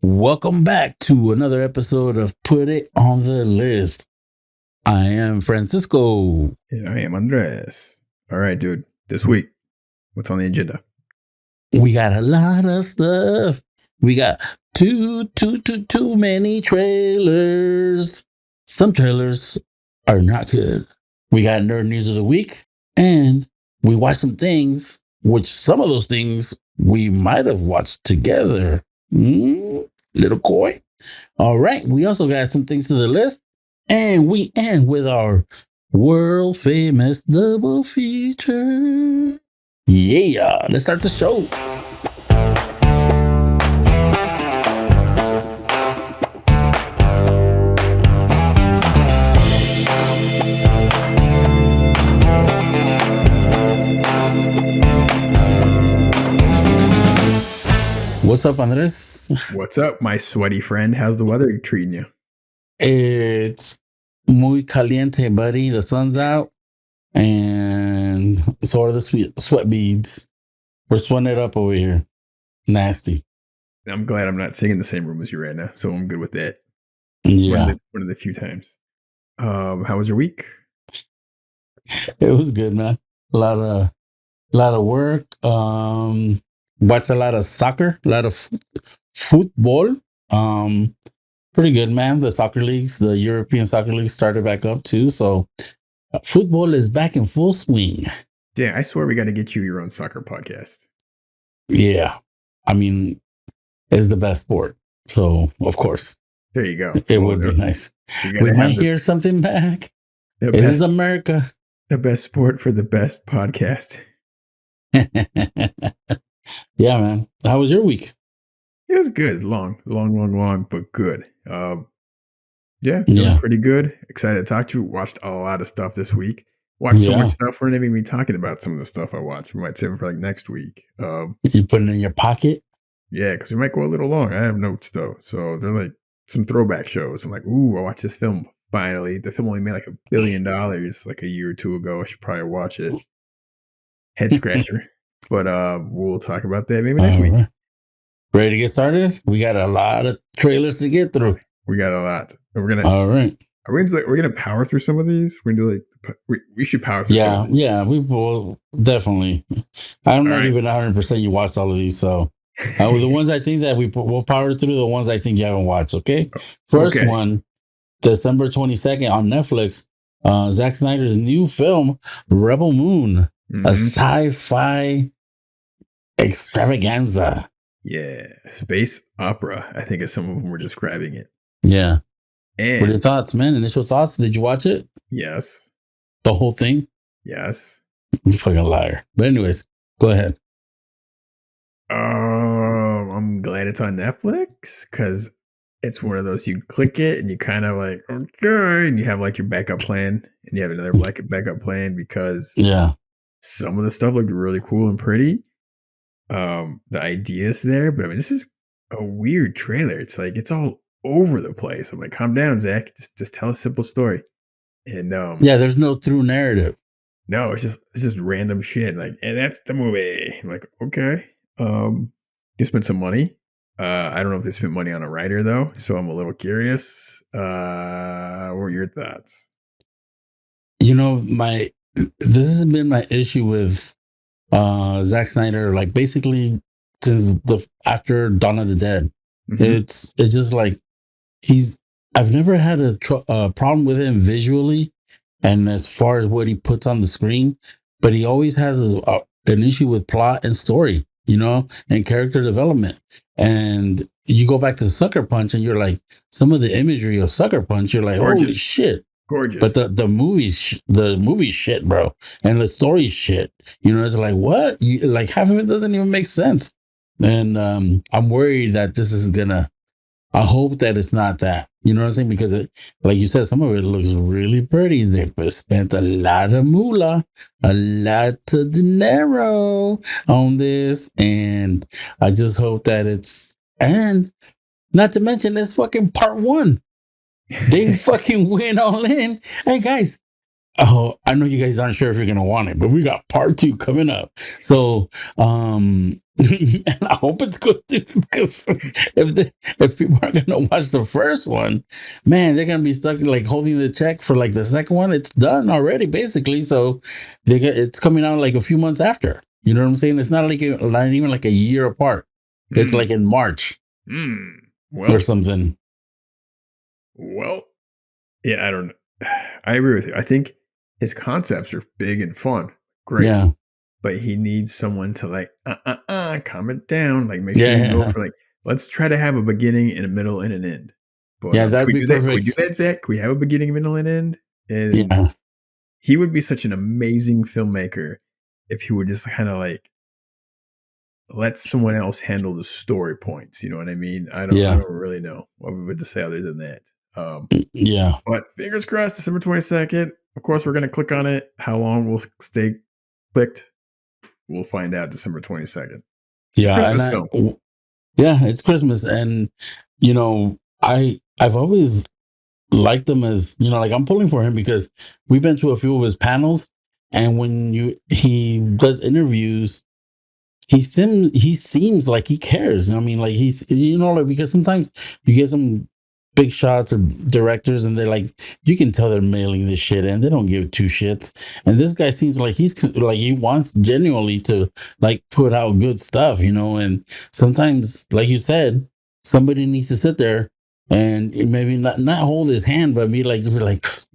Welcome back to another episode of Put It on the List. I am Francisco. And I am Andres. All right, dude. This week, what's on the agenda? We got a lot of stuff. We got too many trailers. Some trailers are not good. We got nerd news of the week, and we watched some things, which some of those things we might have watched together. Little coy. All right. We also got some things to the list, and we end with our world famous double feature. Yeah, let's start the show. What's up, Andres? What's up, my sweaty friend? How's the weather treating you? It's muy caliente, buddy. The sun's out, and so are the sweat beads. We're sweating it up over here. Nasty. I'm glad I'm not sitting in the same room as you right now, so I'm good with that. Yeah. One of the few times. How was your week? It was good, man. A lot of work. Watched a lot of soccer, a lot of football. Pretty good, man. The soccer leagues, the European soccer leagues started back up too. So football is back in full swing. Yeah, I swear we got to get you your own soccer podcast. Yeah. I mean, it's the best sport. So, of course. There you go. It would be nice. We might hear something back. It is America. The best sport for the best podcast. Yeah, man. How was your week? It was good. Long, but good. Yeah, pretty good. Excited to talk to you. Watched a lot of stuff this week. Watched so much stuff. We're not even talking about some of the stuff I watched. We might save it for like next week. You put it in your pocket? Yeah, because we might go a little long. I have notes though. So they're like some throwback shows. I'm like, ooh, I watched this film finally. The film only made like $1 billion like a year or two ago. I should probably watch it. Head scratcher. But we'll talk about that maybe next week. Right. Ready to get started? We got a lot of trailers to get through. We got a lot. We're gonna. All right. We're gonna power through some of these. We're gonna do like we should power through. Yeah, yeah. We will definitely. I'm not even 100%. You watched all of these, so the ones I think that we'll power through. The ones I think you haven't watched. Okay. First one, December 22nd on Netflix. Zack Snyder's new film, Rebel Moon, a sci-fi extravaganza. Yeah, space opera. I think as some of them were describing it. Yeah. And what are your thoughts, man? Initial thoughts? Did you watch it? Yes. The whole thing? Yes. You fucking liar. But anyways, go ahead. I'm glad it's on Netflix because it's one of those you click it and you kind of like, okay, and you have like your backup plan and you have another backup plan because some of the stuff looked really cool and pretty. The idea's there, but I mean, this is a weird trailer. It's like it's all over the place. I'm like, calm down, Zach. Just tell a simple story. And there's no through narrative. No, it's just random shit. Like, and that's the movie. I'm like, okay. They spent some money. I don't know if they spent money on a writer though, so I'm a little curious. What are your thoughts? You know, this has been my issue with Zack Snyder, like basically since after Dawn of the Dead. It's just like I've never had a problem with him visually and as far as what he puts on the screen, but he always has an issue with plot and story, and character development. And you go back to Sucker Punch and you're like, some of the imagery of Sucker Punch, you're like, holy shit. Gorgeous. But the movie's shit, bro. And the story's shit. It's like, what? Like half of it doesn't even make sense. And I'm worried that this is I hope that it's not that. You know what I'm saying? Because like you said, some of it looks really pretty. They spent a lot of moolah, a lot of dinero on this. And I just hope that and not to mention it's fucking part one. They fucking went all in. Hey guys, Oh, I know you guys aren't sure if you're gonna want it, but we got part 2 coming up. So, and I hope it's good too, because if people are gonna watch the first one, man, they're gonna be stuck like holding the check for like the second one. It's done already, basically. So, it's coming out like a few months after. You know what I'm saying? It's not like not even like a year apart. It's like in March Well, or something. Well, yeah, I don't know. I agree with you. I think his concepts are big and fun, great. Yeah. But he needs someone to like, calm it down. Like, make sure Yeah, you go yeah. for like, let's try to have a beginning and a middle and an end. But Yeah, can that'd we be do that? Can we do perfect. that, Zach? Can we have a beginning, middle, and end? And Yeah. he would be such an amazing filmmaker if he would just kind of like let someone else handle the story points. You know what I mean? I Yeah. don't really know what we would to say other than that. Yeah. But fingers crossed, December 22nd. Of course, we're going to click on it. How long will stay clicked? We'll find out December 22nd. It's a Yeah. Christmas film. Yeah, it's Christmas. And, I've always liked him as, like I'm pulling for him because we've been to a few of his panels. And when he does interviews, he seems like he cares. I mean, like like because sometimes you get some big shots or directors and they're like, you can tell they're mailing this shit and they don't give two shits. And this guy seems like he wants genuinely to like put out good stuff, and sometimes, like you said, somebody needs to sit there and maybe not hold his hand, but be like,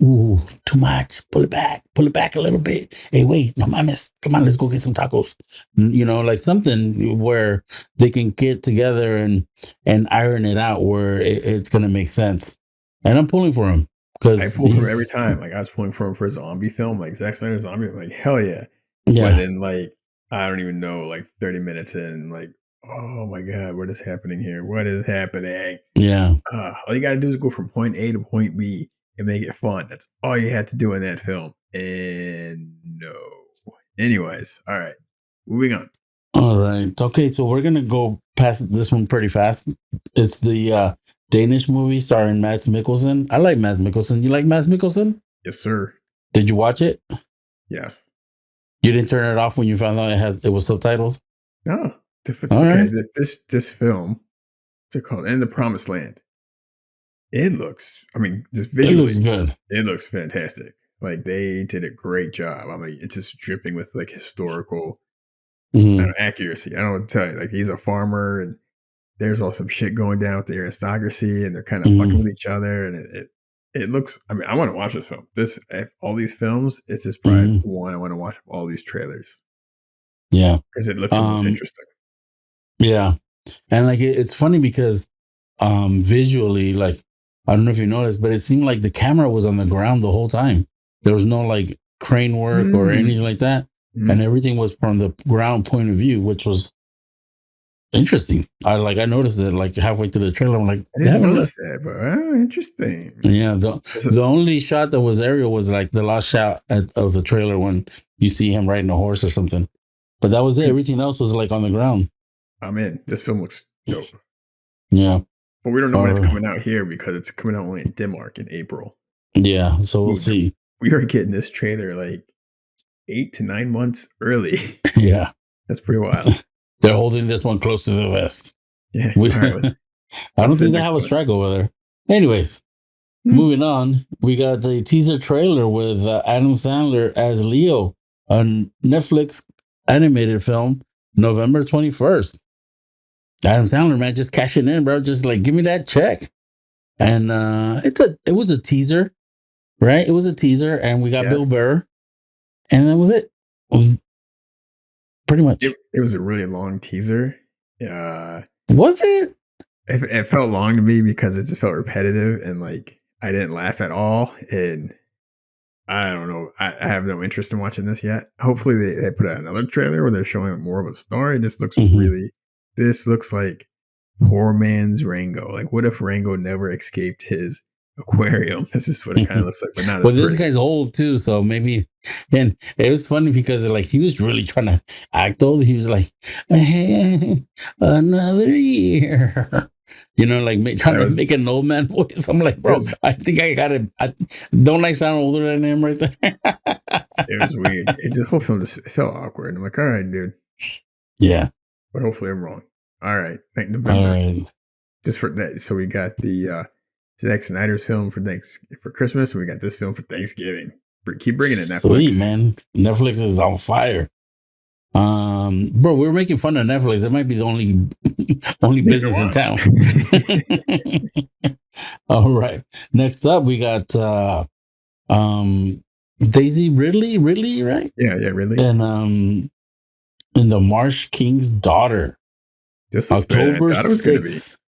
ooh, too much. Pull it back a little bit. Hey, wait, no mames, come on, let's go get some tacos. Like something where they can get together and iron it out where it's gonna make sense. And I'm pulling for him I because pull for him every he's time. Like, I was pulling for him for a zombie film, like Zack Snyder's zombie. I'm like, hell yeah. But yeah, then, like, I don't even know, like 30 minutes in, like, oh my God, what is happening here? What is happening? yeah. All you got to do is go from point A to point B and make it fun. That's all you had to do in that film. And no. Anyways, all right. Moving on. All right. Okay, so we're gonna go past this one pretty fast. It's the Danish movie starring Mads Mikkelsen. I like Mads Mikkelsen. You like Mads Mikkelsen? Yes, sir. Did you watch it? Yes. You didn't turn it off when you found out it was subtitled? No. All Okay. right. This film, what's it called? In the Promised Land. It looks, I mean, just It looks visually, good. it looks fantastic. Like, they did a great job. I mean, it's just dripping with like historical Mhm. accuracy. I don't know what to tell you. Like, he's a farmer and there's all some shit going down with the aristocracy and they're kind of fucking Mhm. with each other. And it looks, I mean, I want to watch this film. All these films, it's just probably Mhm. one I want to watch all these trailers Yeah. because it looks the most Um, interesting. yeah. And like it's funny because visually, like I don't know if you noticed, but it seemed like the camera was on the ground the whole time. There was no like crane work or Mm-hmm. anything like that. And everything was from the ground point of view, which was interesting. I noticed it like halfway through the trailer. I'm like, I they didn't haven't notice that, but interesting. yeah, the only shot that was aerial was like the last shot of the trailer when you see him riding a horse or something. But that was it. Everything else was like on the ground. I'm in. This film looks dope. Yeah. But we don't know when it's Or coming out here because it's coming out only in Denmark in April. yeah. So we'll Ooh, see. we are getting this trailer like 8 to 9 months early. Yeah. That's pretty wild. They're holding this one close to the vest. Yeah. We, All right. I don't What's the think they next have a one? strike over there. Anyways, moving on, we got the teaser trailer with Adam Sandler as Leo, a Netflix animated film, November 21st. Adam Sandler, man, just cashing in, bro. Just like give me that check. And it was a teaser, right? It was a teaser, and we got Yes. Bill Burr, and that was it. Pretty much. It was a really long teaser. Was it? It felt long to me because it just felt repetitive and like I didn't laugh at all. And I don't know. I have no interest in watching this yet. Hopefully they put out another trailer where they're showing more of a story. This looks like poor man's Rango. Like, what if Rango never escaped his aquarium? This is what it kind of looks like, but not as Well, this pretty. guy's old too, so maybe. And it was funny because like he was really trying to act old. He was like, "Hey, another year." like trying to make an old man voice. I'm like, bro, I think I got it. Don't I sound older than him right there? It was weird. The whole film just felt awkward. I'm like, all right, dude. Yeah. But hopefully I'm wrong. All right. November. All right. Just for that. So we got the Zack Snyder's film for Christmas, and we got this film for Thanksgiving. Keep bringing it, Netflix. Sweet, man. Netflix is on fire. Bro, we're making fun of Netflix. That might be the only business in town. All right. Next up, we got Daisy Ridley, right? Yeah, Ridley. And The Marsh King's Daughter. This October 6th.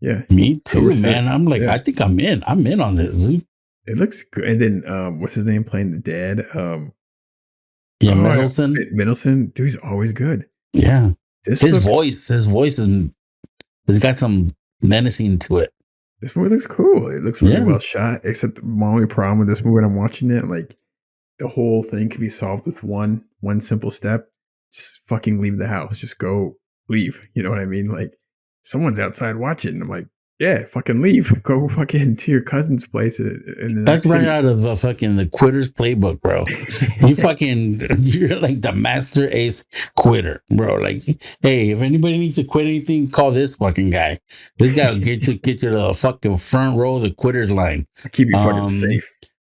Yeah. Me too, man. I'm like, I think I'm in. I'm in on this, dude. It looks good. And then what's his name playing the dad? Middleton. Dude, he's always good. Yeah. His voice has got some menacing to it. This movie looks cool. It looks really well shot. Except my only problem with this movie when I'm watching it, like the whole thing can be solved with one simple step. Just fucking leave the house. Just go leave. You know what I mean? Like someone's outside watching. I'm like, yeah, fucking leave. Go fucking to your cousin's place. That's right out of the Quitter's playbook, bro. You're like the master ace quitter, bro. Like, hey, if anybody needs to quit anything, call this fucking guy. This guy will get you to the fucking front row of the quitters line. Keep you fucking safe.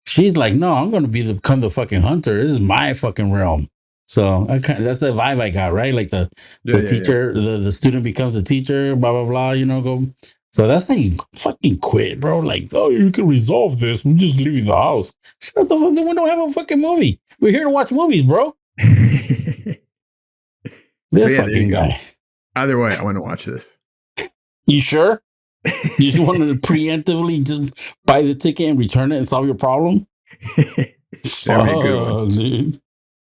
She's like, no, I'm going to become the fucking hunter. This is my fucking realm. So that's the vibe I got, right? Like the teacher, the student becomes a teacher, blah, blah, blah, go. So that's how you fucking quit, bro. Like, oh, you can resolve this. I'm just leaving the house. Shut the fuck. We don't have a fucking movie. We're here to watch movies, bro. This fucking guy. Either way, I want to watch this. You sure? You just want to preemptively just buy the ticket and return it and solve your problem? Fuck, dude.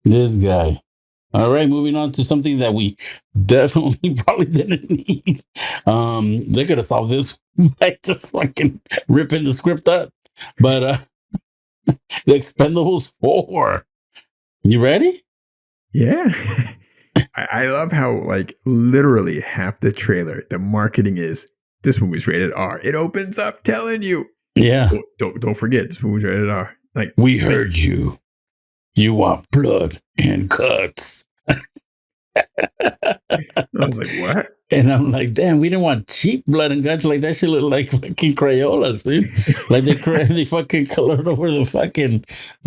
This guy. All right, moving on to something that we definitely probably didn't need. They could have solved this by just fucking ripping the script up. But The Expendables 4. You ready? Yeah. I love how like literally half the trailer, the marketing is this movie's rated R. It opens up telling you. Yeah. Don't forget this movie's rated R. Like we heard you. You want blood and cuts. I was like, what? And I'm like, damn, we didn't want cheap blood and guts. Like that shit look like fucking Crayolas, dude. Like they fucking colored over the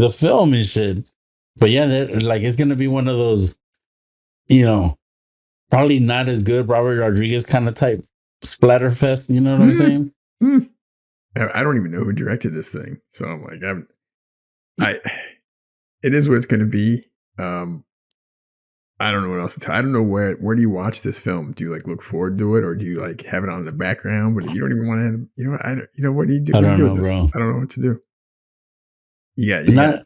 film and shit. But yeah, like it's gonna be one of those, probably not as good Robert Rodriguez kind of type splatterfest. You know what I'm saying? I don't even know who directed this thing, so I'm like, it is what it's going to be. I don't know what else to tell. I don't know where do you watch this film? Do you like look forward to it, or do you like have it on in the background? But you don't even want to. What do you do? I don't know, bro. I don't know what to do. You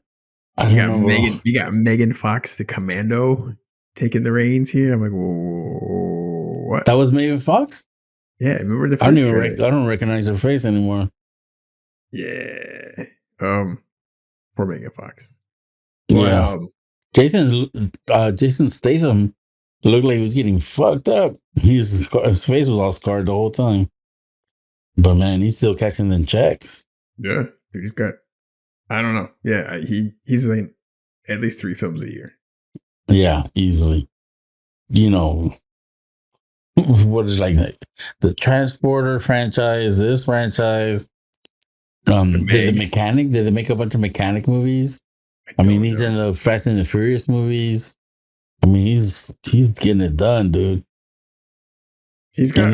got Megan Fox, the commando, taking the reins here. I'm like, whoa, what? That was Megan Fox? Yeah, remember the first I don't recognize her face anymore. Yeah. Poor Megan Fox. Yeah. Jason Statham looked like he was getting fucked up. His face was all scarred the whole time. But man, he's still catching them checks. Yeah, dude, he's got. I don't know. Yeah, he's like at least 3 films a year. Yeah, easily. What is like the Transporter franchise? This franchise. Did they make a bunch of mechanic movies? I mean, he's in the Fast and the Furious movies. I mean, he's getting it done, dude. He's got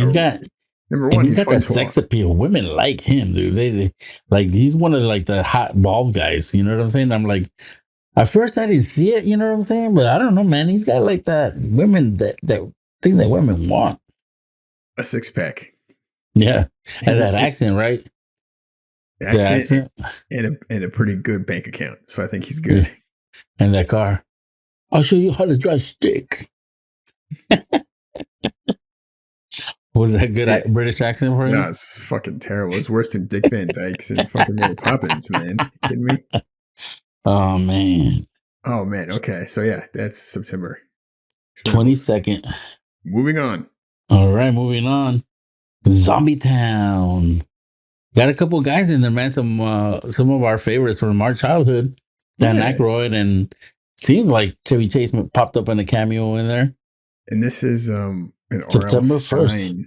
number one. He's got that sex appeal. Women like him, dude. They like he's one of like the hot bald guys. You know what I'm saying? I'm like, at first I didn't see it. You know what I'm saying? But I don't know, man. He's got like that women that thing that women want. A 6-pack. Yeah, and that accent, right? Accent and a pretty good bank account. So I think he's good. Yeah. And that car. I'll show you how to drive stick. Was that good British accent for you? No, it's fucking terrible. It's worse than Dick Van Dyke's and fucking Mary Poppins, man. Kidding me? Oh, man. Okay. So yeah, that's September 22nd. Moving on. All right, moving on. Zombie Town. Got a couple guys in there, man. Some of our favorites from our childhood. Dan Aykroyd, and seems like Chevy Chase popped up in a cameo in there. And this is an September 1st.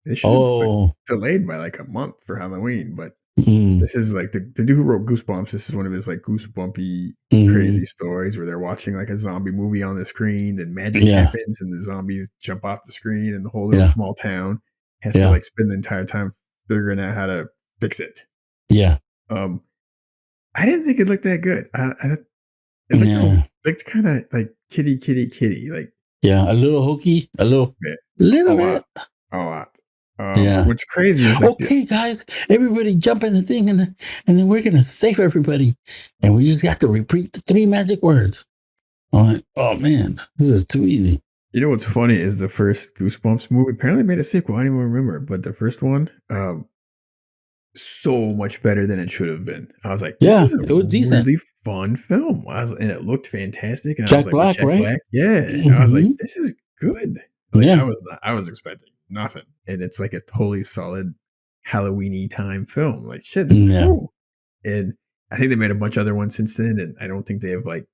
They should have delayed by like a month for Halloween, but this is like the dude who wrote Goosebumps. This is one of his like goosebumpy, crazy stories where they're watching like a zombie movie on the screen, then magic happens and the zombies jump off the screen, and the whole little small town has to like spend the entire time figuring out how to fix it. Yeah. I didn't think it looked that good. It looked kind of like kitty, like a little hokey, a little bit. A lot. What's crazy is like guys, everybody jump in the thing, and then we're gonna save everybody, and we just got to repeat the 3 magic words. I'm like, oh man, this is too easy. You know what's funny is the first Goosebumps movie apparently made a sequel. I don't even remember, but the first one, so much better than it should have been. I was like, this is a really fun film. And it looked fantastic. And Jack Black, right? Black. Yeah. And I was like, this is good. Like I was expecting nothing. And it's like a totally solid Halloween-y time film. Like, shit, this is cool. And I think they made a bunch of other ones since then, and I don't think they have like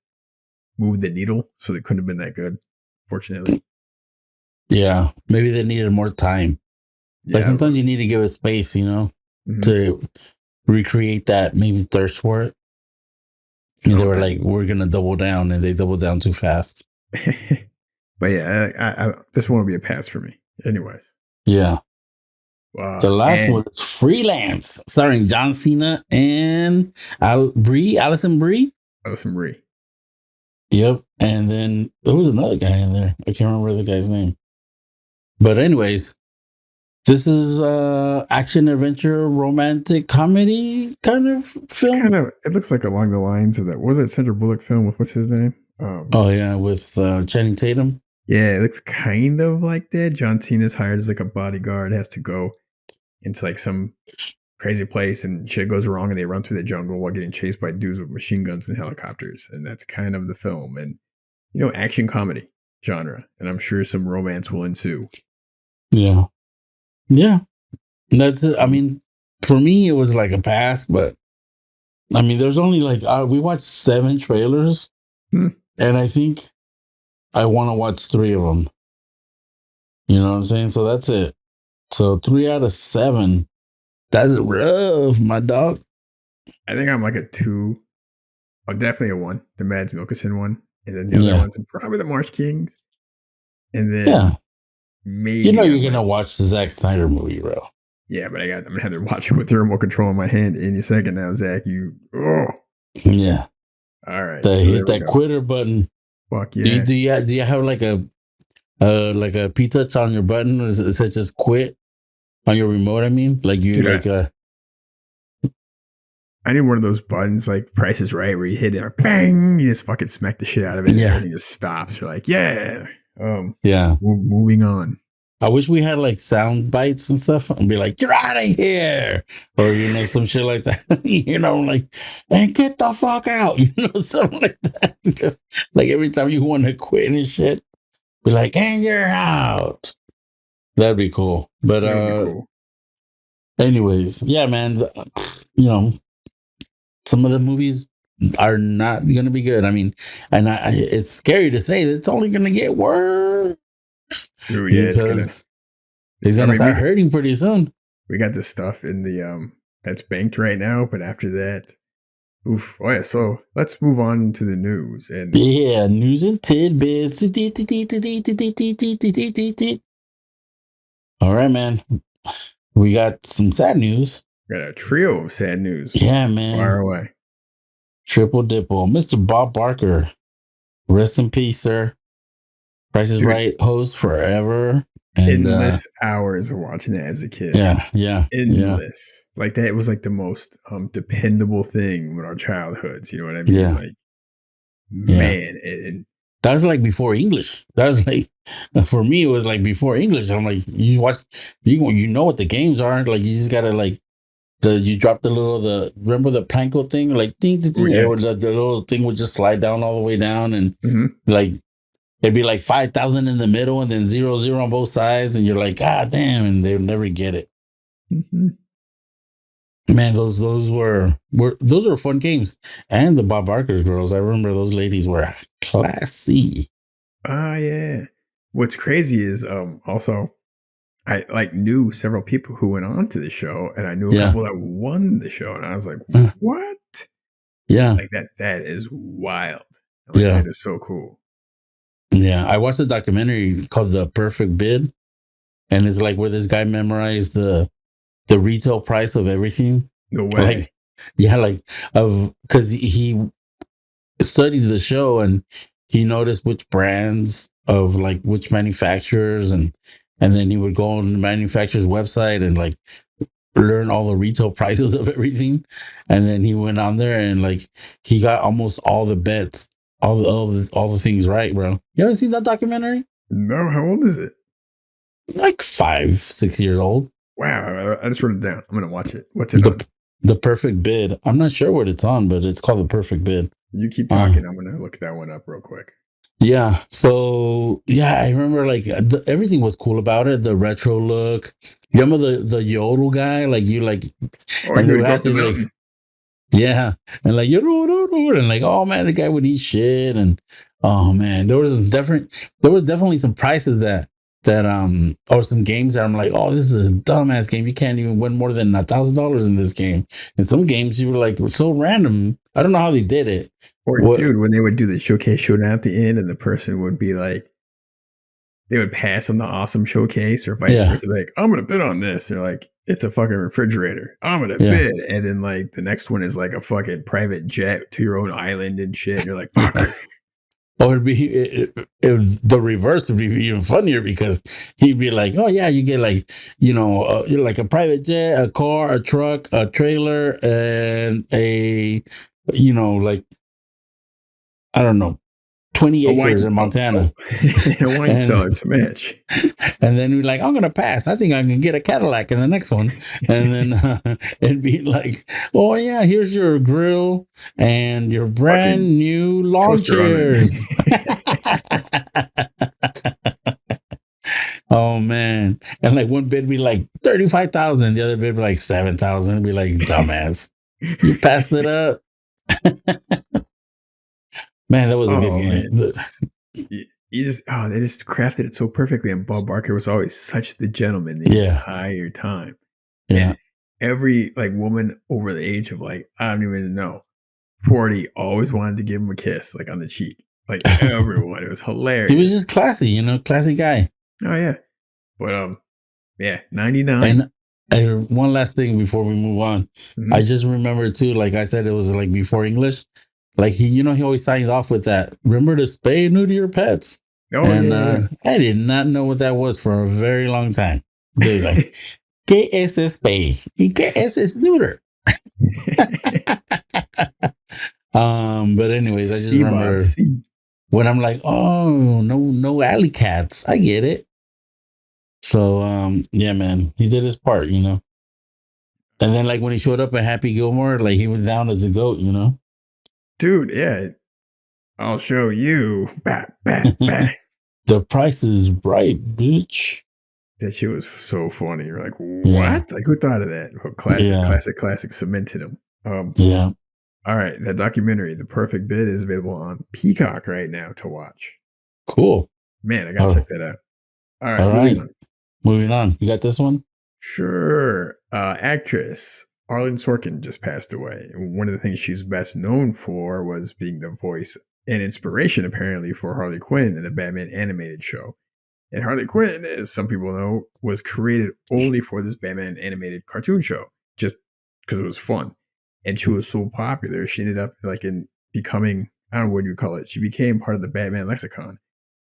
moved the needle, so they couldn't have been that good, fortunately. Yeah. Maybe they needed more time. Like sometimes you need to give it space, to recreate that maybe thirst for it. And they were like, we're going to double down, and they doubled down too fast. But yeah, this one will be a pass for me. Anyways. Yeah. The last one is Freelance, starring John Cena and Alison Brie. Yep. And then there was another guy in there. I can't remember the guy's name. But anyways, this is action, adventure, romantic comedy kind of film. It looks like along the lines of that. Was it Sandra Bullock film with what's his name? With Channing Tatum. Yeah, it looks kind of like that. John Cena's hired as like a bodyguard, has to go into like some crazy place, and shit goes wrong, and they run through the jungle while getting chased by dudes with machine guns and helicopters. And that's kind of the film. And, action comedy genre. And I'm sure some romance will ensue. Yeah. Yeah. That's it. I mean, for me, it was like a pass, but I mean, there's only like, we watched 7 trailers, and I think I want to watch 3 of them. You know what I'm saying? So that's it. So 3 out of 7. That's rough, my dog. I think I'm like a 2. Oh, definitely a 1. The Mads Mikkelsen one. And then the other ones are probably the Marsh Kings. And then maybe you're going to watch the Zack Snyder movie, bro. Yeah, but I'm going to have to watch it with the remote control in my hand any second now, Zach. Yeah. All right. Hit that quitter button. Fuck yeah. Do you have like a P-touch on your button? Is it just quit on your remote? I mean, like you I need one of those buttons like Price is Right, where you hit it or bang, you just fucking smack the shit out of it, and everything just stops. You're like, moving on. I wish we had like sound bites and stuff and be like, you're out of here, or some shit like that. Like, and get the fuck out, something like that. Just like every time you want to quit and shit, be like, and you're out. That'd be cool. But anyways, yeah, man. Some of the movies are not going to be good. I mean, and it's scary to say that it's only going to get worse. Dude, yeah, it's gonna start hurting pretty soon. We got this stuff in the that's banked right now, but after that, oof. Oh yeah, so let's move on to the news and news and tidbits. All right, man. We got some sad news. We got a trio of sad news. Yeah, man. Fire away. Triple dipple. Mr. Bob Barker. Rest in peace, sir. Price is Right host forever. And, endless hours of watching that as a kid. Yeah. Endless. Yeah. Like that, it was like the most dependable thing with our childhoods. You know what I mean? Yeah. Like, man. And that was like before English. That was like, for me, it was like before English. I'm like, you watch, you know what the games are. Like, you just got to like, you drop remember the planko thing? Like, ding, ding, ding. The little thing would just slide down all the way down. And like, it'd be like 5,000 in the middle and then 0 on both sides, and you're like, God damn, and they'll never get it. Mm-hmm. Man, those were those were fun games. And the Bob Barker's girls, I remember those ladies were classy. Ah, yeah. What's crazy is also I like knew several people who went on to the show, and I knew a couple that won the show, and I was like, what? Yeah. Like that is wild. Like that is so cool. Yeah. I watched a documentary called The Perfect Bid, and it's like where this guy memorized the retail price of everything. No way. Because he studied the show and he noticed which brands of like which manufacturers, and then he would go on the manufacturer's website and like learn all the retail prices of everything. And then he went on there and like he got almost all the bets, all the things right, bro. You haven't seen that documentary? No, how old is it? Like 5-6 years old. Wow, I just wrote it down. I'm gonna watch it. What's it on? The Perfect Bid. I'm not sure what it's on, but it's called The Perfect Bid. You keep talking. I'm gonna look that one up real quick. Yeah. So yeah, I remember like everything was cool about it. The retro look. You remember the yodel guy? Like you like, and they would go up the like, yeah, and like and like, oh man, the guy would eat shit, and oh man, there was definitely some prices that or some games that I'm like, oh, this is a dumbass game. You can't even win more than $1,000 in this game. And some games you were like so random. I don't know how they did it. Or dude, when they would do the showcase showdown at the end, and the person would be like, they would pass on the awesome showcase, or vice versa. Like, I'm gonna bid on this. They're like, it's a fucking refrigerator. I'm gonna bid, and then like the next one is like a fucking private jet to your own island and shit. And you're like, fuck. Or the reverse would be even funnier, because he'd be like, oh yeah, you get like, like a private jet, a car, a truck, a trailer, and a, like, I don't know, 20 acres in Montana. A wine cellar to match. And then we're like, I'm going to pass. I think I can get a Cadillac in the next one. And then it'd be like, oh, yeah, here's your grill and your brand new lawn chairs. Oh, man. And like one bid be like 35,000. The other bid be like 7,000. It'd be like, dumbass. You passed it up. Man, that was a good game. They just crafted it so perfectly, and Bob Barker was always such the gentleman the entire time. Yeah, and every like woman over the age of like, I don't even know, 40 always wanted to give him a kiss, like on the cheek, like everyone. It was hilarious. He was just classy, classy guy. Oh yeah, but 99. And one last thing before we move on, I just remember too, like I said, it was like before English. Like he always signs off with that. Remember to spay and neuter your pets. Oh, and I did not know what that was for a very long time. They're like, ¿Qué es spay? ¿Y qué es neuter? But anyways, I just remember when I'm like, oh, no alley cats. I get it. So yeah, man, he did his part, And then like when he showed up at Happy Gilmore, like he was down as a goat, Dude, yeah. I'll show you. Bah, bah, bah. The Price is Right, bitch. That shit was so funny. You're like, what? Yeah. Like, who thought of that? Classic cemented him. Yeah. All right. That documentary, The Perfect Bid, is available on Peacock right now to watch. Cool. Man, I got to check that out. All right. Moving on. You got this one? Sure. Actress Arlen Sorkin just passed away. One of the things she's best known for was being the voice and inspiration, apparently, for Harley Quinn in the Batman animated show. And Harley Quinn, as some people know, was created only for this Batman animated cartoon show, just because it was fun. And she was so popular, she ended up like in becoming, I don't know what you call it, she became part of the Batman lexicon.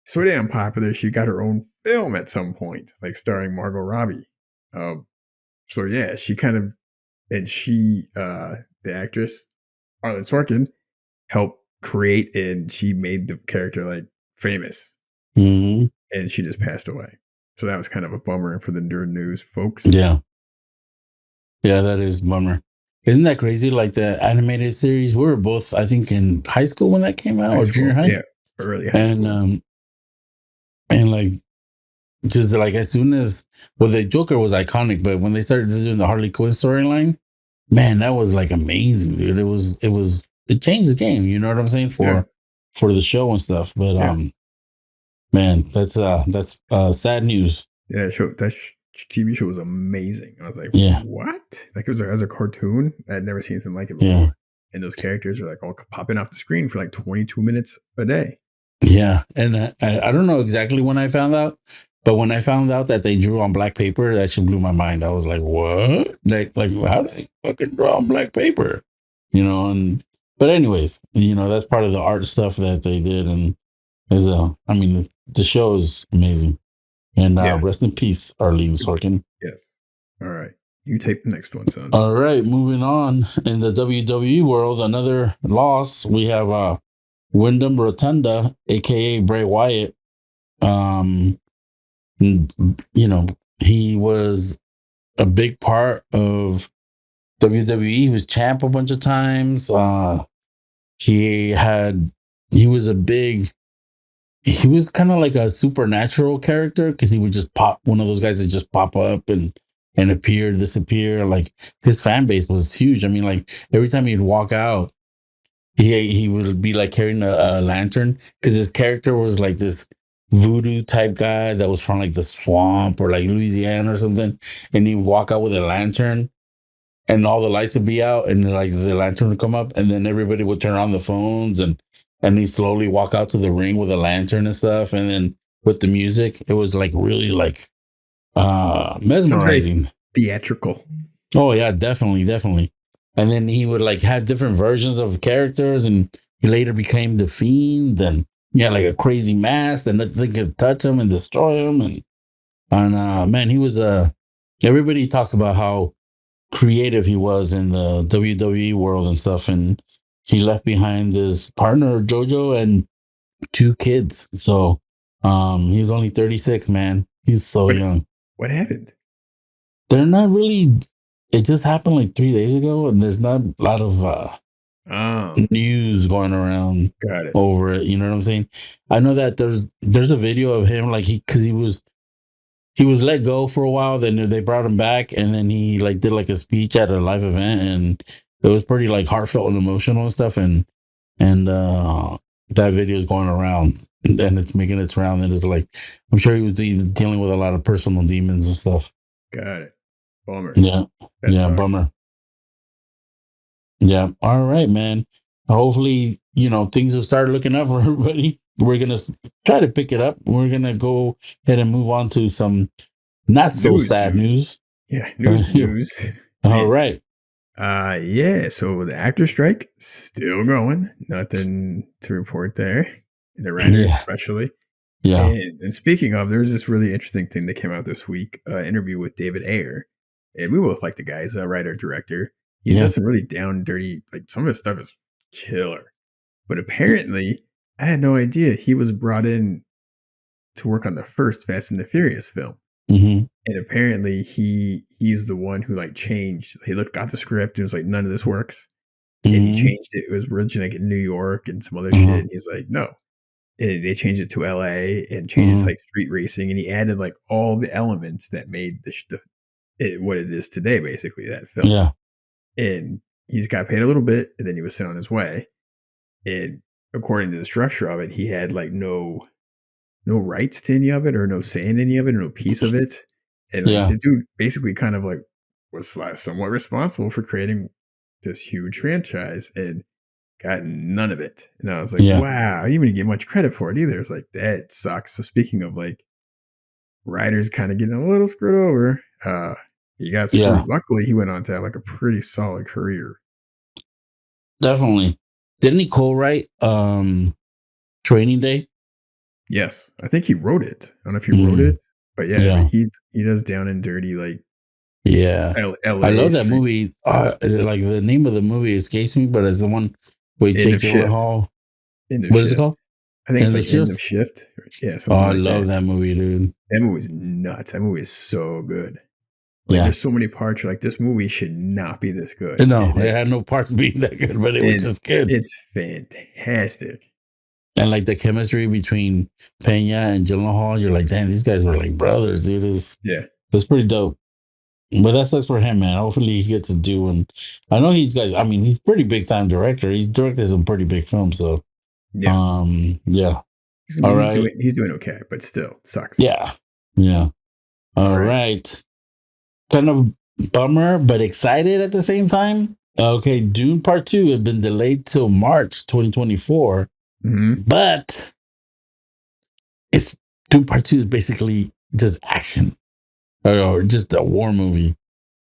So damn popular, she got her own film at some point, like starring Margot Robbie. So yeah, she kind of, and she, the actress, Arlen Sorkin, helped create, and she made the character like famous. Mm-hmm. And she just passed away. So that was kind of a bummer for the nerd news folks. Yeah. Yeah, that is a bummer. Isn't that crazy? Like the animated series, we were both, I think, in high school when that came out, or junior high. Yeah, early high school. And And like, just like as soon as, well, the Joker was iconic, but when they started doing the Harley Quinn storyline, man, that was like amazing, dude. It changed the game. You know what I'm saying Yeah. for the show and stuff. But Yeah. man, that's sad news. Yeah. TV show was amazing. I was like, Yeah, what? Like it was as a cartoon. I'd never seen anything like it yeah, before. And those characters are like all popping off the screen for like 22 minutes a day. yeah. And I don't know exactly when I found out, but when I found out that they drew on black paper, that shit blew my mind. I was like, what? Like how do they fucking draw on black paper? And but anyways, that's part of the art stuff that they did, and I mean, the show is amazing. And Yeah. rest in peace, Arlene Sorkin. Yes. All right. You take the next one, son. All right, moving on in the WWE world, another loss. We have Wyndham Rotunda, aka Bray Wyatt. Um, he was a big part of WWE. He was champ a bunch of times. He had he was a big he was kind of like a supernatural character because he would just pop, one of those guys that just pop up and appear, disappear. Like his fan base was huge. I mean, like every time he'd walk out, he would be like carrying a lantern because his character was like this voodoo type guy that was from like the swamp or like Louisiana or something, and he'd walk out with a lantern and all the lights would be out and like the lantern would come up and then everybody would turn on the phones and he slowly walk out to the ring with a lantern and stuff, and then with the music it was like really like Sounds very mesmerizing. theatrical. Oh yeah, definitely. And then he would like have different versions of characters, and he later became the Fiend, and like a crazy mask that nothing could touch him and destroy him. And man, he was everybody talks about how creative he was in the WWE world and stuff, and he left behind his partner Jojo and 2 kids. So he was only 36, man. He's so young. What happened? They're not really, it just happened like 3 days ago, and there's not a lot of news going around over it. You know what I'm saying? I know that there's a video of him like because he was let go for a while, then they brought him back, and then he like did like a speech at a live event, and it was pretty like heartfelt and emotional and stuff, and that video is going around and it's making its round, and it's like I'm sure he was dealing with a lot of personal demons and stuff. Got it. Bummer. Yeah. That sucks. Bummer. Yeah. All right, man. Hopefully, things will start looking up for everybody. We're going to try to pick it up. We're going to go ahead and move on to some not so sad news. Yeah. News. All right. Yeah. So the actor strike still going. Nothing to report there. The writers, especially. Yeah. And speaking of, there was this really interesting thing that came out this week. Interview with David Ayer. And we both like the guy's writer, director. He does some really down and dirty, like some of his stuff is killer. But apparently, I had no idea he was brought in to work on the first Fast and the Furious film. Mm-hmm. And apparently he's the one who like changed. He got the script and was like, none of this works. Mm-hmm. And he changed it. It was originally like in New York and some other shit. And he's like, no. And they changed it to LA and changed it to like street racing. And he added like all the elements that made what it is today, basically, that film. Yeah. And he's got paid a little bit, and then he was sent on his way. And according to the structure of it, he had like no rights to any of it, or no say in any of it, or no piece of it. And like the dude basically kind of like was somewhat responsible for creating this huge franchise and got none of it. And I was like, wow, I didn't even get much credit for it either. It's like, that sucks. So speaking of like writers kind of getting a little screwed over, he got screwed. Yeah. Luckily, he went on to have like a pretty solid career. Definitely. Didn't he co-write Training Day? Yes, I think he wrote it. I don't know if he wrote it, but yeah. He does Down and Dirty, like LA I love that movie. Like the name of the movie escapes me, but it's the one with Jake Gyllenhaal. What is it called? I think it's like End of Shift. Yeah. I love that movie, dude. That movie is nuts. That movie is so good. Like, there's so many parts. You're like, this movie should not be this good. No, it had no parts being that good, but it was just good. It's fantastic. And like the chemistry between Pena and Gyllenhaal, you're like, damn, these guys were like brothers, dude. It's pretty dope. But that sucks for him, man. Hopefully he gets to do. And I know he's pretty big time director. He's directed some pretty big films. So, yeah. All right. He's doing okay, but still sucks. Yeah. Yeah. All right. Kind of bummer, but excited at the same time. Okay. Dune Part 2 had been delayed till March 2024. Mm-hmm. But it's Dune Part 2 is basically just action or just a war movie.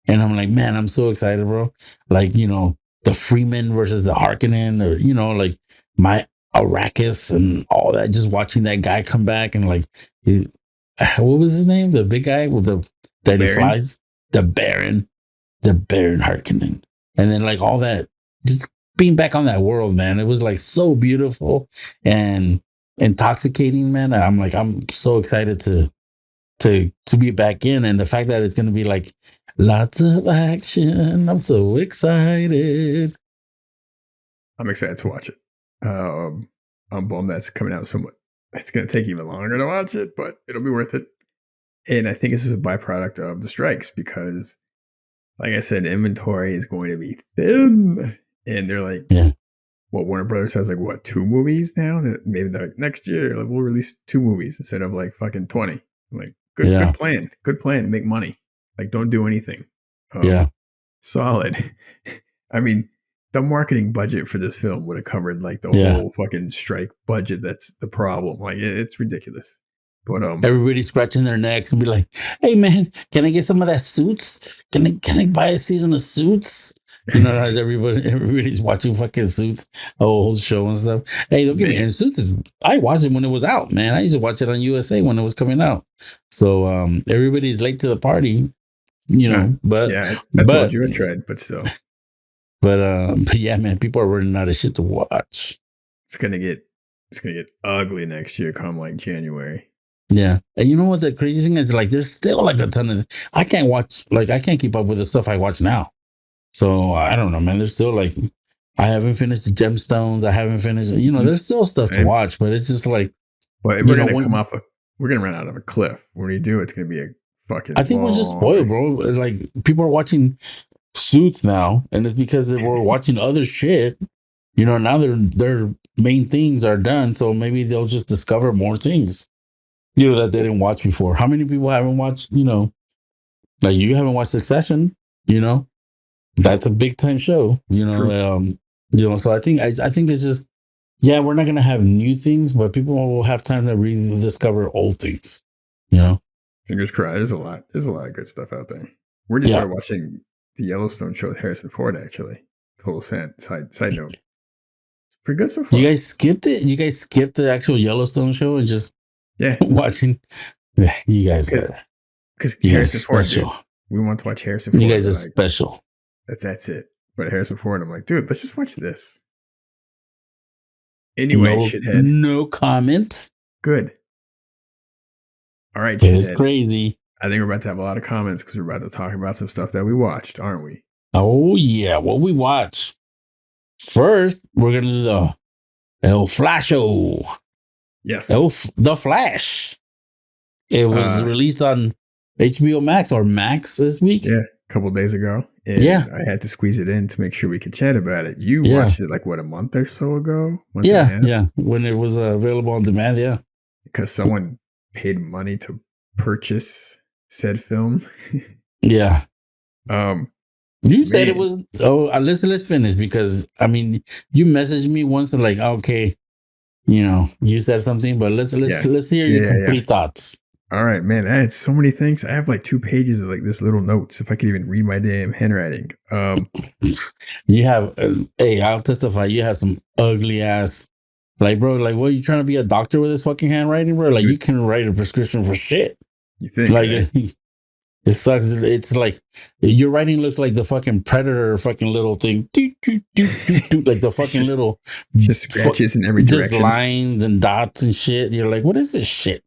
And I'm like, man, I'm so excited, bro. Like, the Freeman versus the Harkonnen, or, like my Arrakis and all that. Just watching that guy come back and like, what was his name? The big guy with that he flies? The Baron Harkonnen. And then like all that, just being back on that world, man. It was like so beautiful and intoxicating, man. I'm so excited to be back in, and the fact that it's going to be like lots of action. I'm so excited. I'm excited to watch it. I'm bummed that's coming out somewhat. It's going to take even longer to watch it, but it'll be worth it. And I think this is a byproduct of the strikes because, like I said, inventory is going to be thin. And they're like, Warner Brothers has like, 2 movies now? That maybe they're like, next year, like, we'll release 2 movies instead of like fucking 20. I'm like, good plan. Good plan. Make money. Like, don't do anything. Solid. I mean, the marketing budget for this film would have covered like the whole fucking strike budget. That's the problem. Like, it's ridiculous. But everybody's scratching their necks and be like, "Hey man, can I get some of that Suits? Can I buy a season of Suits?" As everybody's watching fucking Suits, a whole show and stuff. Hey, don't get me. And Suits I watched it when it was out, man. I used to watch it on USA when it was coming out. So everybody's late to the party, But I told you I tried, but still. But yeah, man, people are running out of shit to watch. It's gonna get ugly next year, come like January. Yeah. And you know what the crazy thing is? Like, there's still like a ton of, I can't keep up with the stuff I watch now. So I don't know, man. There's still like, I haven't finished the Gemstones. I haven't finished, there's still stuff to watch, but it's just like, but we're going to we're going to run out of a cliff. When we do, it's going to be a fucking, I think we're just spoiled, bro. Like, people are watching Suits now, and it's because they were watching other shit. Now their main things are done. So maybe they'll just discover more things. That they didn't watch before. How many people haven't watched, like you haven't watched Succession, that's a big time show, so I think it's just, we're not going to have new things, but people will have time to rediscover old things, Fingers crossed. There's a lot of good stuff out there. We're just started watching the Yellowstone show with Harrison Ford, actually. Total side note. It's pretty good so far. You guys skipped it? You guys skipped the actual Yellowstone show and just watching? You guys are, because Harrison Ford, dude, we want to watch Harrison Ford. You guys are special. That's it. But Harrison Ford, I'm like, dude, let's just watch this. Anyway, shithead. No comment. Good. All right, shithead. It's crazy. I think we're about to have a lot of comments because we're about to talk about some stuff that we watched, aren't we? Oh, yeah. What we watch. First, we're going to do the El Flasho. Yes. The Flash. It was released on HBO Max or Max this week. Yeah, a couple days ago. And I had to squeeze it in to make sure we could chat about it. You watched it like, a month or so ago? Yeah. When it was available on demand, yeah. Because someone paid money to purchase said film. Yeah. You said it was, let's finish because, I mean, you messaged me once and like, okay, you said something, but let's hear your complete thoughts. All right, man. I had so many things. I have like 2 pages of like this little notes. If I could even read my damn handwriting. You have, I'll testify. You have some ugly ass, like, bro, like, what, you trying to be a doctor with this fucking handwriting, bro? Like, you can write a prescription for shit. You think? Like, it sucks. It's like your writing looks like the fucking Predator fucking little thing. Like the fucking little just scratches in every direction. Just lines and dots and shit. You're like, what is this shit?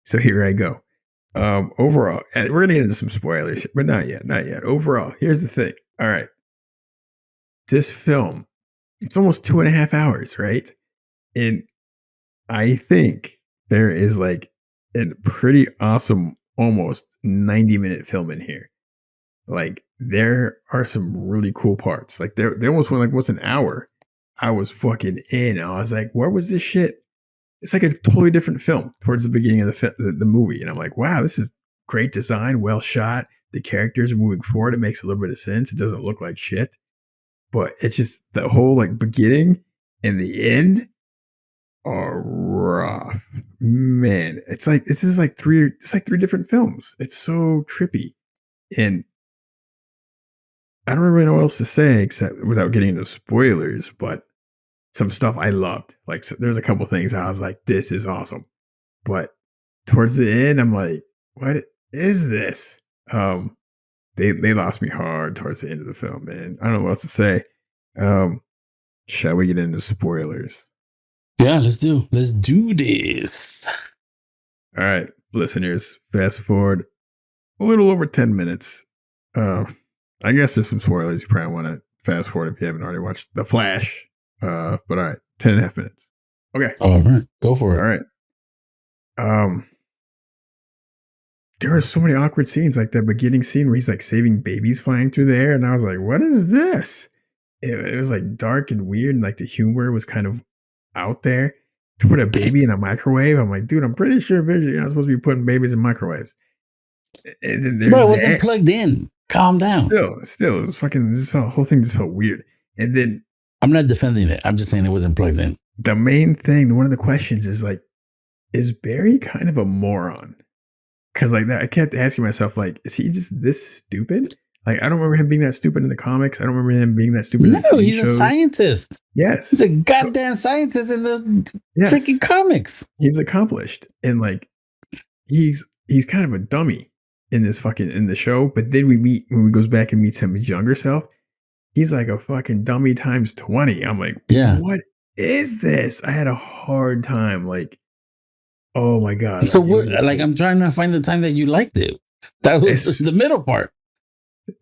So here I go. Overall, we're going to get into some spoilers, but not yet. Overall, here's the thing. All right. This film It's almost 2.5 hours, right? And I think there is like a pretty awesome, almost 90-minute film in here. Like there are some really cool parts. Like there almost went like what's an hour. I was fucking in. I was like, where was this shit? It's like a totally different film towards the beginning of the movie, and I'm like, wow, this is great design, well shot. The characters are moving forward. It makes a little bit of sense. It doesn't look like shit, but it's just the whole like beginning and the end are rough, man. It's like three different films. It's so trippy, and I don't really know what else to say except without getting into spoilers. But some stuff I loved, like so there's a couple things I was like, this is awesome, but towards the end, I'm like, what is this? They lost me hard towards the end of the film, man. I don't know what else to say. Shall we get into spoilers? Yeah, let's do this. All right, listeners, fast forward a little over 10 minutes. I guess there's some spoilers you probably want to fast forward if you haven't already watched The Flash. But all right, 10 and a half minutes. Okay. All right, go for it. All right. There are so many awkward scenes, like the beginning scene where he's like saving babies flying through the air, and I was like, "What is this?" It was like dark and weird, and like the humor was kind of out there. To put a baby in a microwave, I'm like, dude, I'm pretty sure visually you're not supposed to be putting babies in microwaves. And then there's Bro, it wasn't plugged in. Calm down. Still, it was fucking. The whole thing just felt weird. And then I'm not defending it. I'm just saying it wasn't plugged in. The main thing, one of the questions is like, is Barry kind of a moron? Because like that, I kept asking myself, like, is he just this stupid? Like, I don't remember him being that stupid in the comics. I don't remember him being that stupid. No, he's a scientist. Yes, he's a goddamn scientist in the freaking comics. He's accomplished, and like, he's kind of a dummy in the show. But then when we goes back and meets him his younger self, he's like a fucking dummy times 20. I'm like, yeah, what is this? I had a hard time, like. Oh my god! So I'm trying to find the time that you liked it. That was the middle part.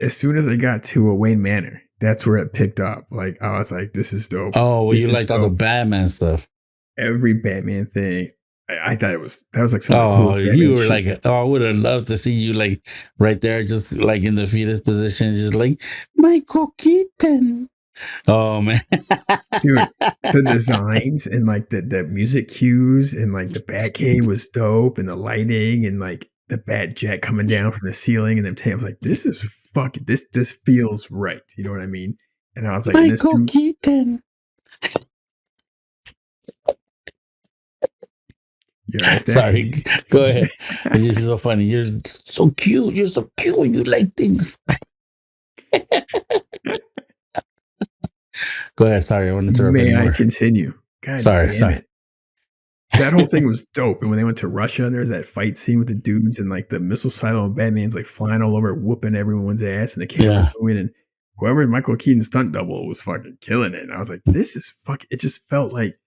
As soon as I got to Wayne Manor, that's where it picked up. Like I was like, "This is dope." Oh, well, you liked all the Batman stuff. Every Batman thing, I thought that was like some of the coolest. You were like, I would have loved to see you like right there, just like in the fetus position, just like Michael Keaton. Oh man, dude, the designs and like the music cues and like the Batcave was dope, and the lighting and like the Bat Jet coming down from the ceiling, and then I was like, this is fucking this feels right. You know what I mean? And I was like, Michael Keaton. Right, sorry, go ahead. It's just so funny. You're so cute. You're so cute. You like things. Go ahead. Sorry, I wanted to. May I continue? God sorry. It. That whole thing was dope. And when they went to Russia, and there's that fight scene with the dudes and like the missile silo and Batman's like flying all over, whooping everyone's ass, and the camera's moving, and whoever Michael Keaton's stunt double was fucking killing it. And I was like, this is fucking. It just felt like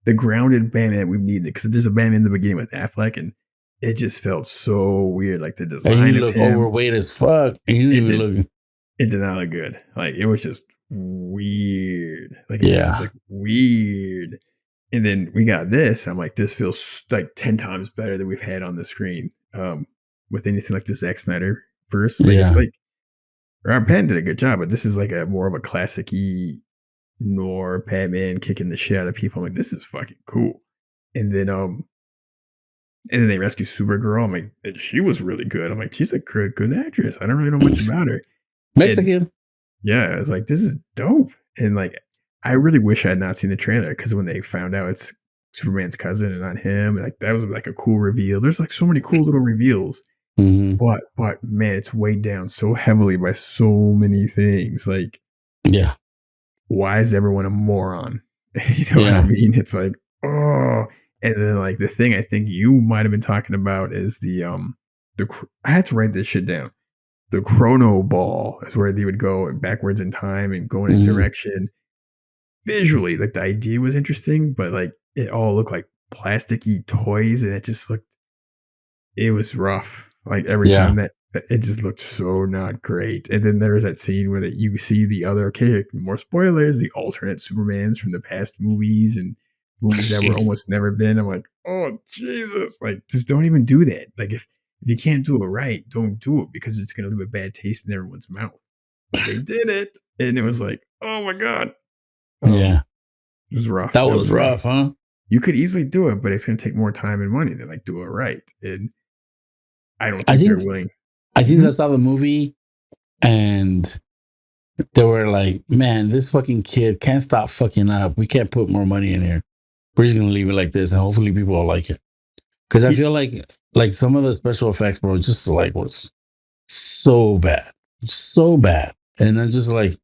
the grounded Batman we've needed, because there's a Batman in the beginning with Affleck, and it just felt so weird. Like the design and you look overweight as fuck. It did not look good. Like it was just weird. Like it was just like weird. And then we got this. I'm like, this feels like 10 times better than we've had on the screen. With anything like the Zack Snyder verse. Like it's like Rob Pattinson did a good job, but this is like a more of a classic-y noir Batman kicking the shit out of people. I'm like, this is fucking cool. And then they rescue Supergirl. I'm like, and she was really good. I'm like, she's a good actress. I don't really know much about her. Mexican. I was like, this is dope. And like, I really wish I had not seen the trailer, because when they found out it's Superman's cousin and not him, like that was like a cool reveal. There's like so many cool little reveals. Mm-hmm. But man, it's weighed down so heavily by so many things. Like, why is everyone a moron? You know what I mean? It's like, oh. And then like the thing I think you might have been talking about is I had to write this shit down. The chrono ball is where they would go backwards in time and go in a direction. Visually, like the idea was interesting, but like it all looked like plasticky toys, and it was rough. Like every time that It just looked so not great. And then there's that scene where that you see the other, okay, more spoilers, the alternate Supermans from the past movies and movies that were almost never been. I'm like, oh Jesus! Like, just don't even do that. Like, if you can't do it right, don't do it because it's gonna leave a bad taste in everyone's mouth. But they did it, and it was like, oh my god, Yeah. it was rough. That It was was rough. rough, huh? You could easily do it, but it's gonna take more time and money to like do it right. And I don't I think they're think willing. I think Mhm. I saw the movie and they were like, man, this fucking kid can't stop fucking up. We can't put more money in here. We're just gonna leave it like this, and hopefully people will like it. Because I He- feel like some of the special effects, bro, just like was so bad, and I'm just like,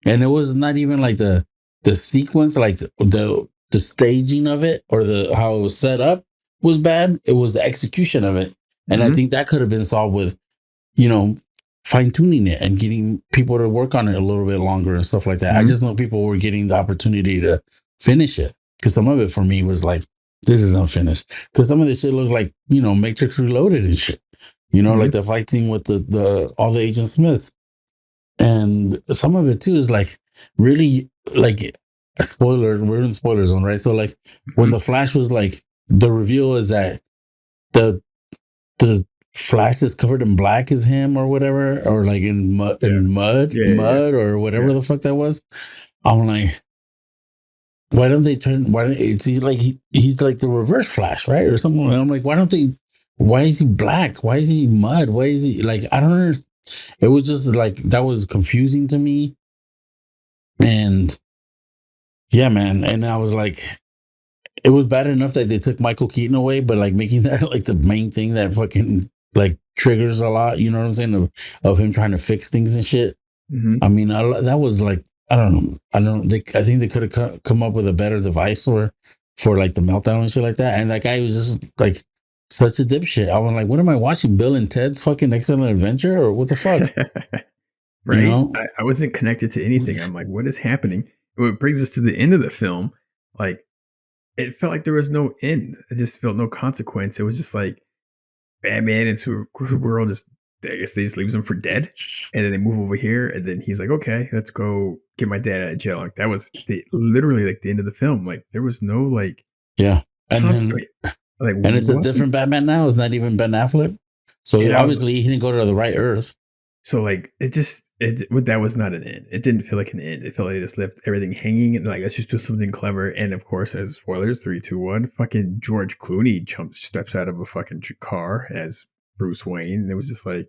and it was not even like the sequence, like the staging of it or the how it was set up was bad. It was the execution of it, and I Mhm. think that could have been solved with you know fine tuning it and getting people to work on it a little bit longer and stuff like that. I Mhm. just know people were getting the opportunity to finish it because some of it for me was like this is unfinished because some of this shit looked like Matrix Reloaded and shit. Like Mhm. the fight scene with the all the Agent Smiths. And some of it too is like really like a spoiler. We're in spoiler zone, right? So like when Mhm. the Flash was like the reveal is that the the Flash is covered in black is him or whatever, or like in mud, Yeah. Yeah. Yeah. Yeah. mud or whatever Yeah. the fuck that was. I'm like, why don't they turn? Why don't it's like he's like the reverse Flash, right, or something? I'm like, why don't they? Why is he black? Why is he mud? Why is he like? I don't understand. It was just like that was confusing to me, and yeah, man. And I was like, it was bad enough that they took Michael Keaton away, but like making that like the main thing that fucking like triggers a lot. You know what I'm saying? Of him trying to fix things and shit. Mhm. I mean, that was like I don't know. I don't. I think they could have come up with a better device for like the meltdown and shit like that. And that guy was just like such a dipshit. I was like, what am I watching? Bill and Ted's fucking Excellent Adventure or what the fuck? You Right? know? I wasn't connected to anything. I'm like, what is happening? What brings us to the end of the film, like, it felt like there was no end. It just felt no consequence. It was just like Batman and Supergirl just, I guess they just leaves him for dead. And then they move over here, and then he's like, okay, let's go get my dad out of jail. Like, that was literally like the end of the film. Like, there was no like Yeah. And then consequence. Like, and it's a what? different Batman now. It's not even Ben Affleck. So And I was obviously he didn't go to the right Earth. So like that was not an end. It didn't feel like an end. It felt like they just left everything hanging and like let's just do something clever. And of course, as spoilers, 3, 2, 1, fucking George Clooney steps out of a fucking car as Bruce Wayne, and it was just like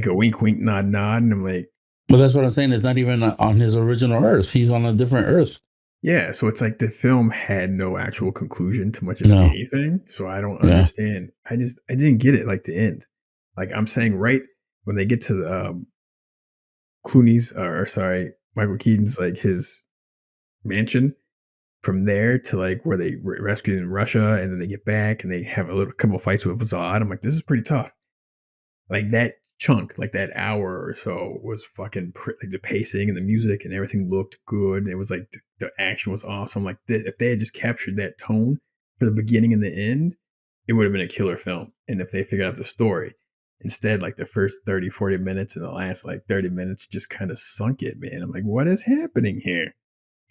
a wink, wink, nod, nod, and I'm like, But that's what I'm saying. It's not even on his original Earth. He's on a different Earth. yeah. So it's like the film had no actual conclusion to much of No. anything. So I don't Yeah. understand. I didn't get it like the end. Like I'm saying, right when they get to the Clooney's, or sorry, Michael Keaton's like his mansion. From there to like where they rescued in Russia, and then they get back and they have a little couple fights with Zod. I'm like, this is pretty tough. Like that chunk, like that hour or so, was fucking like the pacing and the music and everything looked good, and it was like the action was awesome. Like if they had just captured that tone for the beginning and the end, it would have been a killer film. And if they figured out the story. Instead, like the first 30, 40 minutes and the last like 30 minutes just kind of sunk it, man. I'm like, what is happening here?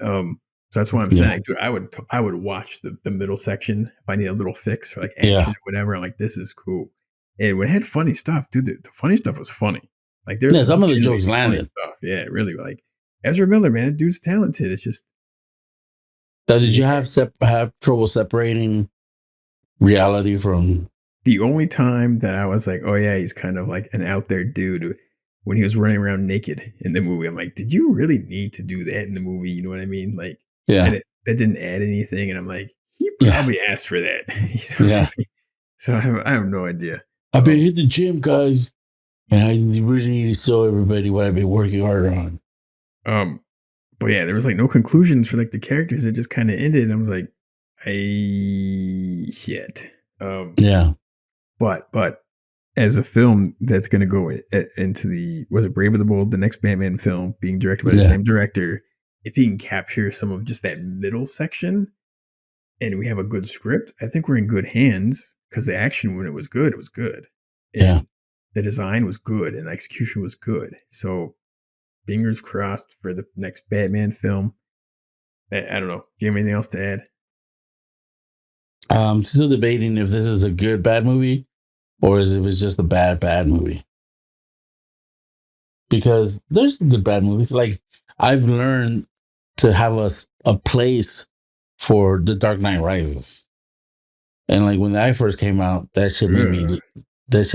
So that's why I'm saying, Yeah. like, dude, I would watch the middle section if I need a little fix for like Yeah. action or whatever. I'm like, this is cool. And when it had funny stuff, dude, the funny stuff was funny. Like there's Yeah. some Some of the genuinely jokes funny landed. stuff. Yeah, really. Like Ezra Miller, man, dude's talented. It's just So did yeah. you have trouble separating reality from? The only time that I was like, oh yeah, he's kind of like an out there dude when he was running around naked in the movie. I'm like, did you really need to do that in the movie? You know what I mean? Like, Yeah. that didn't add anything. And I'm like, he Yeah. probably asked for that. You know what Yeah. I mean? So I have no idea. I've been hitting the gym, guys, and I really need to show everybody what I've been working hard on. Um, but yeah, there was like no conclusions for like the characters. It just kind of ended. And I was like, I shit. Yeah. But as a film that's going to go into the was it Brave of the Bold, the next Batman film being directed by the Yeah. same director, if he can capture some of just that middle section and we have a good script, I think we're in good hands because the action when it was good, and Yeah. the design was good and the execution was good. So fingers crossed for the next Batman film. I don't know. Do you have anything else to add? I'm still debating if this is a good bad movie or if it's just a bad movie. Because there's good bad movies. Like I've learned to have a place for The Dark Knight Rises. And like when that first came out, that shit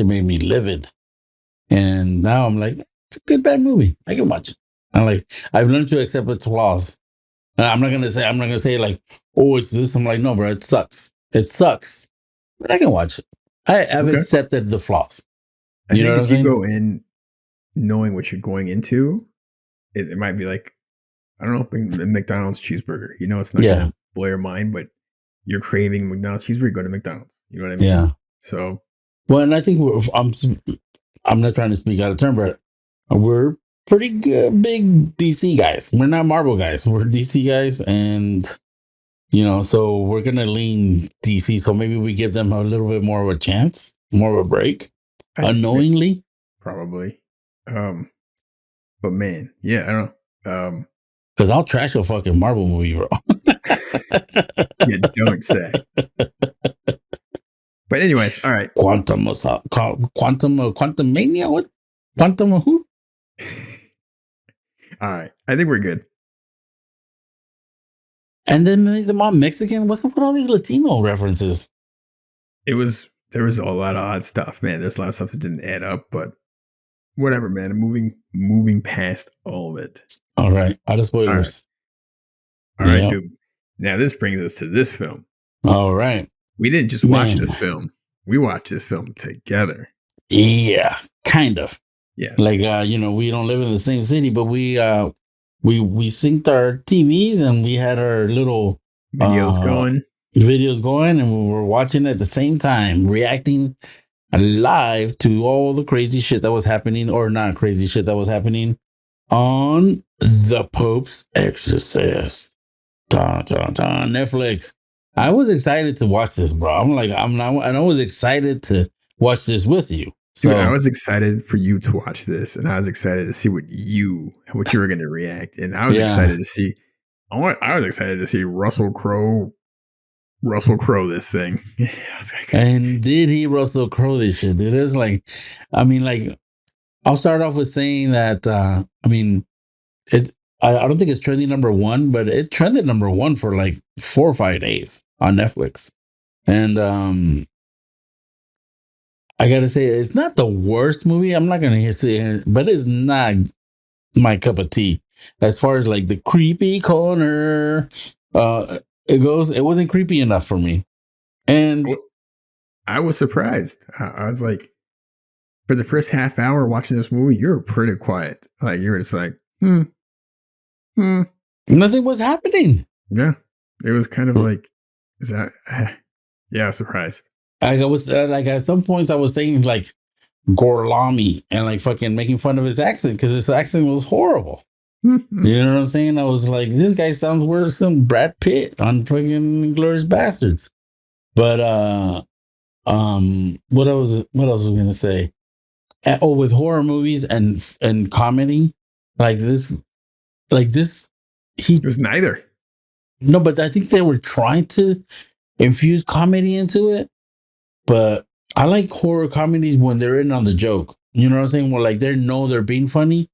made me livid. And now I'm like, it's a good bad movie. I can watch it. I'm like, I've learned to accept its flaws. And I'm not gonna say like, oh, it's this. I'm like, no, bro, it sucks. It sucks. But I can watch it. I've accepted the flaws. I think if you go in knowing what you're going into, it might be like, I don't know, McDonald's cheeseburger. You know, it's not gonna blow your mind, but you're craving McDonald's cheeseburger, go to McDonald's. You know what I mean? Yeah. So, well, and I think I'm not trying to speak out of turn, but we're pretty good, big DC guys. We're not Marvel guys. We're DC guys, and so we're gonna lean DC. So maybe we give them a little bit more of a chance, more of a break, unknowingly. Probably. But man, yeah, I don't know. Because I'll trash a fucking Marvel movie, bro. You don't say. But anyways, all right. Quantum Mania? What? Quantum of who? All right. I think we're good. And then make them all Mexican? What's up with all these Latino references? There was a lot of odd stuff, man. There's a lot of stuff that didn't add up, but whatever, man. Moving past all of it. All right. Out of spoilers. All right, dude. Now this brings us to this film. All right. We didn't just watch this film. We watched this film together. Yeah, kind of. Yeah. Like we don't live in the same city, but we synced our TVs and we had our little videos going, and we were watching at the same time, reacting live to all the crazy shit that was happening, or not crazy shit that was happening on The Pope's Exorcist. Dun, dun, dun, Netflix. I was excited to watch this, bro. I was excited to watch this with you. So dude, I was excited for you to watch this, and I was excited to see what you were going to react, and I was excited to see. I was excited to see Russell Crowe this thing. I was like, and did he Russell Crowe this shit, dude? It's like, I'll start off with saying that. I don't think it's trending number one, but it trended number one for like 4 or 5 days on Netflix. And I gotta say, it's not the worst movie. I'm not gonna say it, but it's not my cup of tea. As far as like the creepy corner it goes, it wasn't creepy enough for me. And I was surprised. I was like, for the first half hour watching this movie, you were pretty quiet. Like you were just like, nothing was happening. Yeah. It was kind of like, is that, yeah, surprised. I was like, at some points I was saying like Gorlami and like fucking making fun of his accent because his accent was horrible. You know what I'm saying? I was like, this guy sounds worse than Brad Pitt on fucking Glorious Bastards. But what else was I gonna say? With horror movies and comedy, like this, it was neither. No, but I think they were trying to infuse comedy into it. But I like horror comedies when they're in on the joke. You know what I'm saying? Where like they're being funny.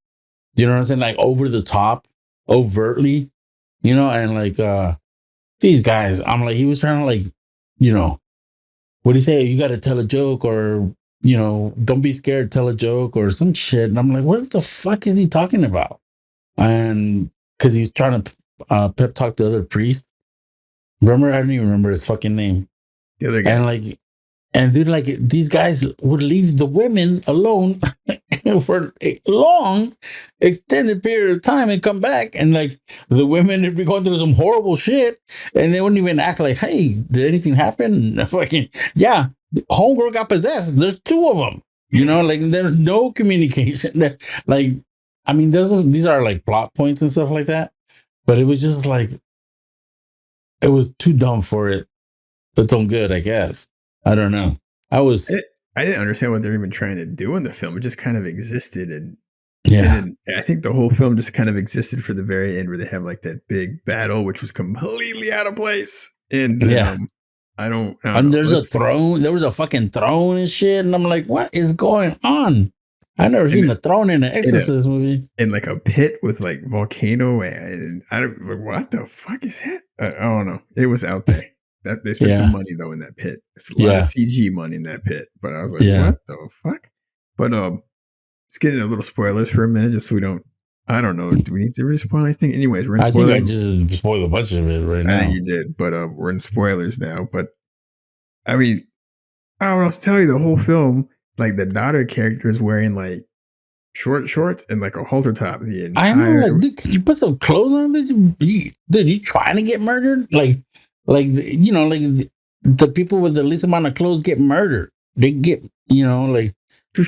You know what I'm saying? Like over the top, overtly. And like these guys, I'm like, he was trying to like, what do you say? You got to tell a joke, or don't be scared, tell a joke or some shit. And I'm like, what the fuck is he talking about? And because he's trying to pep talk the other priest. Remember, I don't even remember his fucking name. The other guy. And dude, like these guys would leave the women alone for a long, extended period of time and come back, and like the women would be going through some horrible shit, and they wouldn't even act like, "Hey, did anything happen?" Fucking yeah, homegirl got possessed. There's 2 of them. Like there's no communication. Like, these are like plot points and stuff like that, but it was just like it was too dumb for it. It's all good, I guess. I don't know. I I didn't understand what they're even trying to do in the film. It just kind of existed, and Yeah. then I think the whole film just kind of existed for the very end, where they have like that big battle, which was completely out of place. And I don't And know. there's a throne. There was a fucking throne and shit. And I'm like, what is going on? I've never seen a throne in an Exorcist movie. In like a pit with like volcano, and I don't. Like, what the fuck is that? I don't know. It was out there. That they spent some money though in that pit. It's a lot of CG money in that pit. But I was like, what the fuck? But let's get into a little spoilers for a minute, just so we don't. I don't know. Do we need to really spoil anything? Anyways, we're in spoilers. I think I just spoiled a bunch of it right now. I think you did, but we're in spoilers now. But I mean, I don't know what else to tell you. The whole film, like the daughter character is wearing like short shorts and like a halter top. The entire. I know, like, dude, can you put some clothes on? Dude, you trying to get murdered? Like the people with the least amount of clothes get murdered. They get, like,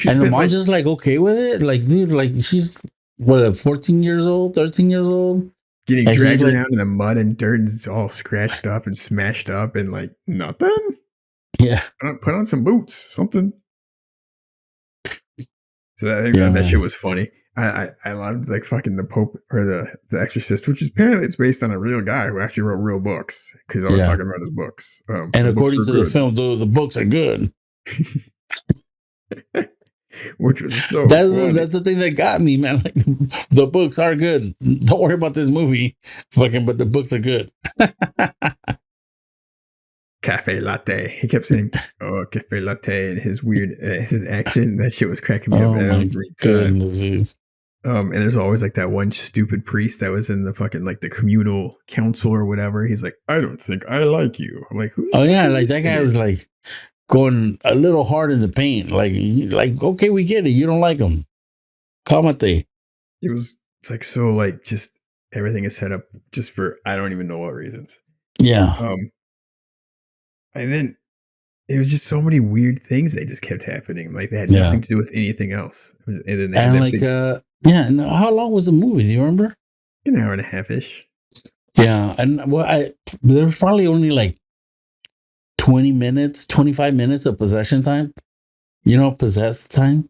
and the mom's just like okay with it. Like, dude, like she's what, 14 years old, 13 years old, getting dragged around in the mud and dirt, and it's all scratched up and smashed up, and like nothing. Yeah, put on some boots, something. So I think that shit was funny. I loved like fucking the Pope or the Exorcist, which is apparently it's based on a real guy who actually wrote real books, because I was talking about his books. And according to the film, the books are good. Which was so funny. That's the thing that got me, man. Like, the books are good. Don't worry about this movie, fucking. But the books are good. Cafe latte. He kept saying, "Oh, cafe latte," and his weird his accent. That shit was cracking me up every time. And there's always like that one stupid priest that was in the fucking like the communal council or whatever. He's like, "I don't think I like you." I'm like, who? Oh yeah, like that guy was like going a little hard in the paint. Like okay, we get it. You don't like him. Calmate. It's like so like just everything is set up just for I don't even know what reasons. Yeah. And then it was just so many weird things that just kept happening. Like they had nothing to do with anything else. And and how long was the movie? Do you remember? An hour and a half-ish. Yeah. And there was probably only like 20 minutes, 25 minutes of possession time. Possessed time.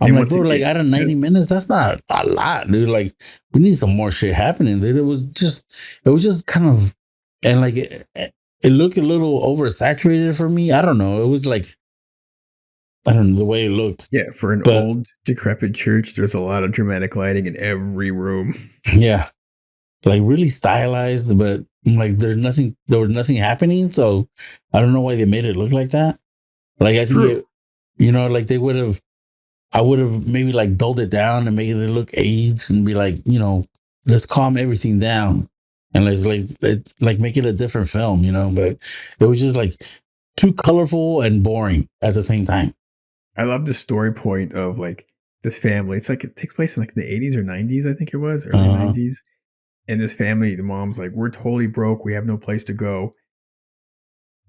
I'm like, bro, like out of 90 minutes, that's not a lot, dude. Like, we need some more shit happening, dude. It was just kind of, and like, it looked a little oversaturated for me. I don't know. It was like, I don't know the way it looked. Yeah, for an old, decrepit church, there's a lot of dramatic lighting in every room. Yeah. Like really stylized, but like there was nothing happening. So I don't know why they made it look like that. Like I think, like I would have maybe like dulled it down and made it look aged and be like, let's calm everything down and let's make it a different film, but it was just like too colorful and boring at the same time. I love the story point of like this family. It's like it takes place in like the 80s or 90s, I think it was, early 90s. And this family, the mom's like, we're totally broke. We have no place to go.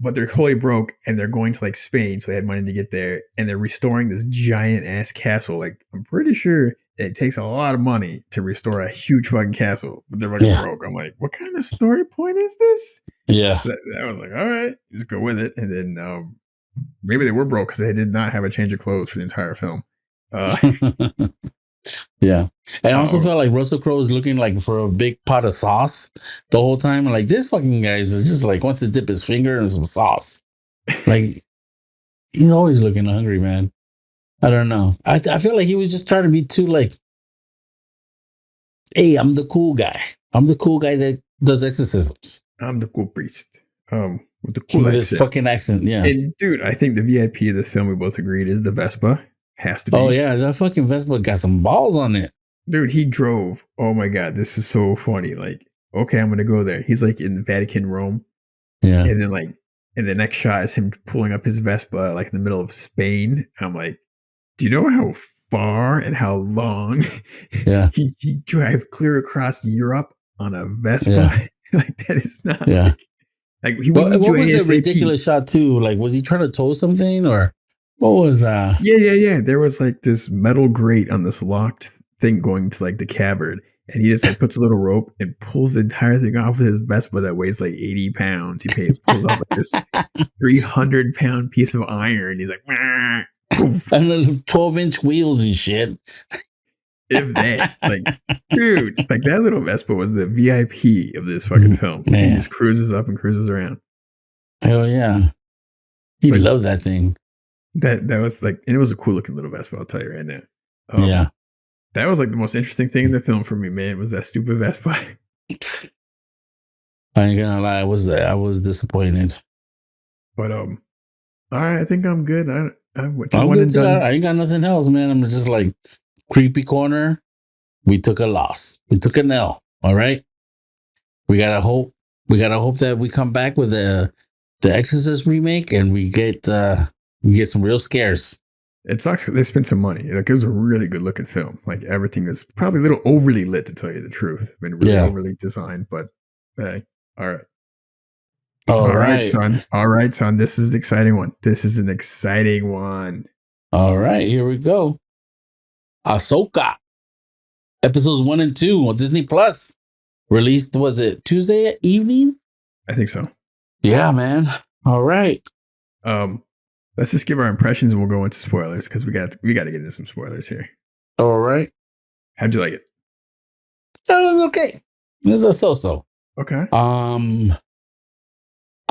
But they're totally broke and they're going to like Spain. So they had money to get there. And they're restoring this giant ass castle. Like, I'm pretty sure it takes a lot of money to restore a huge fucking castle. But they're running broke. I'm like, what kind of story point is this? Yeah. So I was like, all right, just go with it. And then maybe they were broke because they did not have a change of clothes for the entire film. Yeah. And I also felt like Russell Crowe was looking like for a big pot of sauce the whole time. Like, this fucking guy is just like wants to dip his finger in some sauce. Like, he's always looking hungry, man. I don't know. I feel like he was just trying to be too like, hey, I'm the cool guy. I'm the cool guy that does exorcisms. I'm the cool priest. With the cool accent. His fucking accent, yeah. And dude, I think the VIP of this film, we both agreed, is the Vespa. Has to be. Oh yeah, that fucking Vespa got some balls on it. Dude, he drove. Oh my God, this is so funny. Like, okay, I'm gonna go there. He's like in the Vatican, Rome. Yeah. And then like, and the next shot is him pulling up his Vespa like in the middle of Spain. I'm like, do you know how far and how long he drive clear across Europe on a Vespa? Yeah. Like, that is not like he what was the ridiculous shot too? Like, was he trying to tow something or what was Yeah. There was like this metal grate on this locked thing going to like the cavern, and he just like puts a little rope and pulls the entire thing off with his Vespa that weighs like 80 pounds. He pulls off like this 300-pound piece of iron. He's like, and 12-inch wheels and shit. If that, like, dude, like that little Vespa was the VIP of this fucking film. Man. He just cruises up and cruises around. Hell yeah. He Like, loved that thing. That was like, and it was a cool looking little Vespa, I'll tell you right now. Yeah. That was like the most interesting thing in the film for me, man, was that stupid Vespa. I ain't gonna lie, I was disappointed. But all right, I think I'm good. I'm one and done. I ain't got nothing else, man. I'm just like creepy corner. We took a loss. We took an L. All right. We gotta hope that we come back with the Exorcist remake and we get some real scares. It sucks because they spent some money. Like, it was a really good looking film. Like, everything was probably a little overly lit, to tell you the truth. Been really overly designed, but hey, all right. All right, son. All right, son. This is the exciting one. This is an exciting one. All right, here we go. Ahsoka, episodes 1 and 2 on Disney Plus. Released, was it Tuesday evening? I think so. Yeah, man. All right. Let's just give our impressions and we'll go into spoilers because we got to get into some spoilers here. All right. How'd you like it? It was okay. It was a so-so. Okay.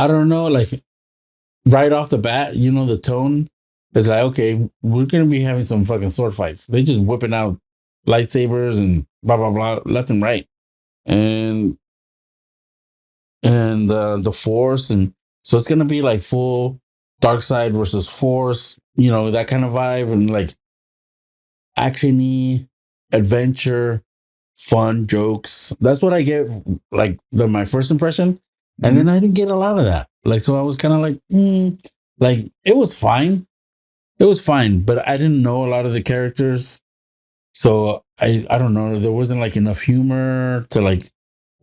I don't know, like right off the bat, the tone is like, okay, we're gonna be having some fucking sword fights. They just whipping out lightsabers and blah blah blah left and right. And the Force, and so it's gonna be like full dark side versus Force, that kind of vibe, and like actiony, adventure, fun jokes. That's what I get, like my first impression, and then I didn't get a lot of that. Like, so I was kind of like, like it was fine, but I didn't know a lot of the characters, so I don't know. There wasn't like enough humor to like,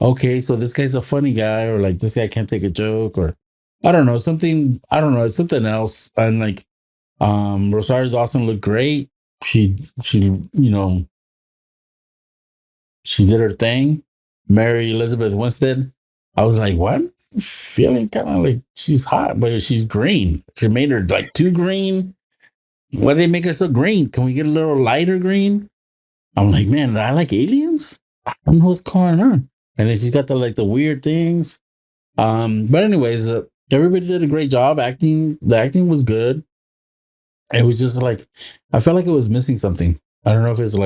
okay, so this guy's a funny guy, or like this guy can't take a joke, or I don't know, something. I don't know. It's something else. And like, Rosario Dawson looked great. She did her thing. Mary Elizabeth Winstead. I was like, what? Feeling kind of like she's hot, but she's green. She made her like too green. Why did they make her so green? Can we get a little lighter green? I'm like, man, I like aliens. I don't know what's going on. And then she's got the weird things. But anyways, everybody did a great job acting. The acting was good. It was just like, I felt like it was missing something. I don't know if it was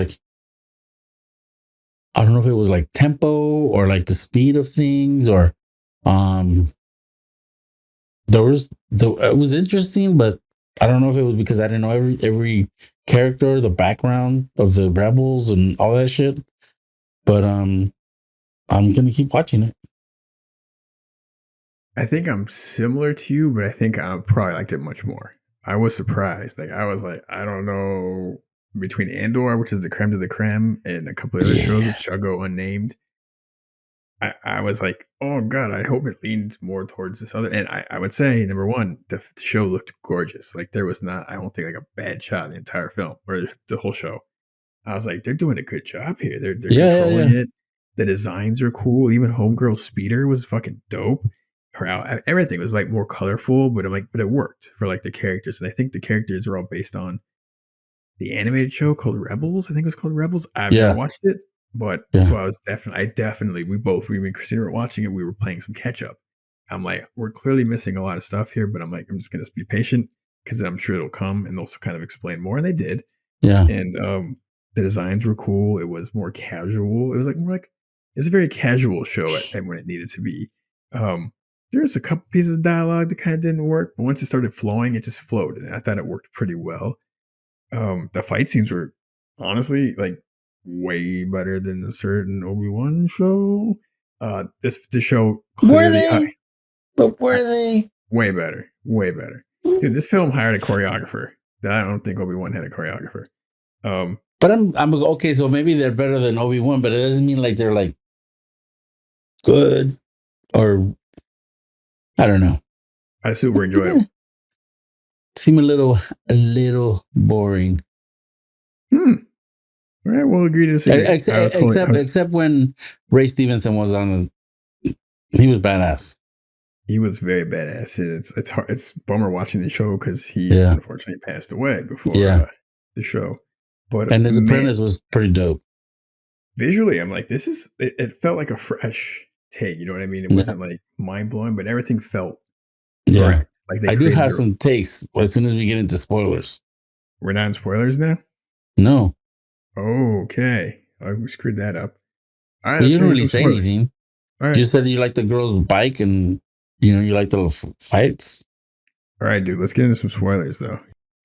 like tempo or like the speed of things, or it was interesting, but I don't know if it was because I didn't know every character, the background of the rebels and all that shit. But I'm gonna keep watching it. I think I'm similar to you, but I think I probably liked it much more. I was surprised. Like, I was like, I don't know, between Andor, which is the creme de la creme, and a couple of other shows which shall go unnamed. I was like, oh God, I hope it leaned more towards this other. And I would say, number one, the show looked gorgeous. Like, there was not, I don't think, like a bad shot in the entire film or the whole show. I was like, they're doing a good job here. They're controlling it. The designs are cool. Even Homegirl's speeder was fucking dope. Everything was like more colorful, but it worked for like the characters. And I think the characters are all based on the animated show called Rebels. I think it was called Rebels. I've never watched it, but so we me and Christina were watching it. We were playing some catch up. I'm like, we're clearly missing a lot of stuff here, but I'm like, I'm just going to be patient because I'm sure it'll come and they'll kind of explain more. And they did. Yeah. And the designs were cool. It was more casual. It was like more like, it's a very casual show when it needed to be. There's a couple pieces of dialogue that kind of didn't work, but once it started flowing, it just flowed. And I thought it worked pretty well. The fight scenes were honestly like way better than a certain Obi-Wan show. The show clearly were they way better, dude? This film hired a choreographer that I don't think Obi-Wan had a choreographer. But I'm okay. So maybe they're better than Obi-Wan, but it doesn't mean like they're like good or I don't know. I super enjoyable. Seem a little boring. All right, we'll agree to disagree. Except when Ray Stevenson was on, he was badass. He was very badass. It's hard. It's a bummer watching the show because he unfortunately passed away before the show. But and his man, apprentice was pretty dope. Visually, I'm like, this is. It felt like a fresh take. You know what I mean? It wasn't like mind blowing, but everything felt correct. Like I do have some takes as soon as we get into spoilers. We're not in spoilers now? No. Okay. Oh, we screwed that up. All right. You didn't really say anything. All right. You said you like the girl's bike and, you like the fights. All right, dude. Let's get into some spoilers, though.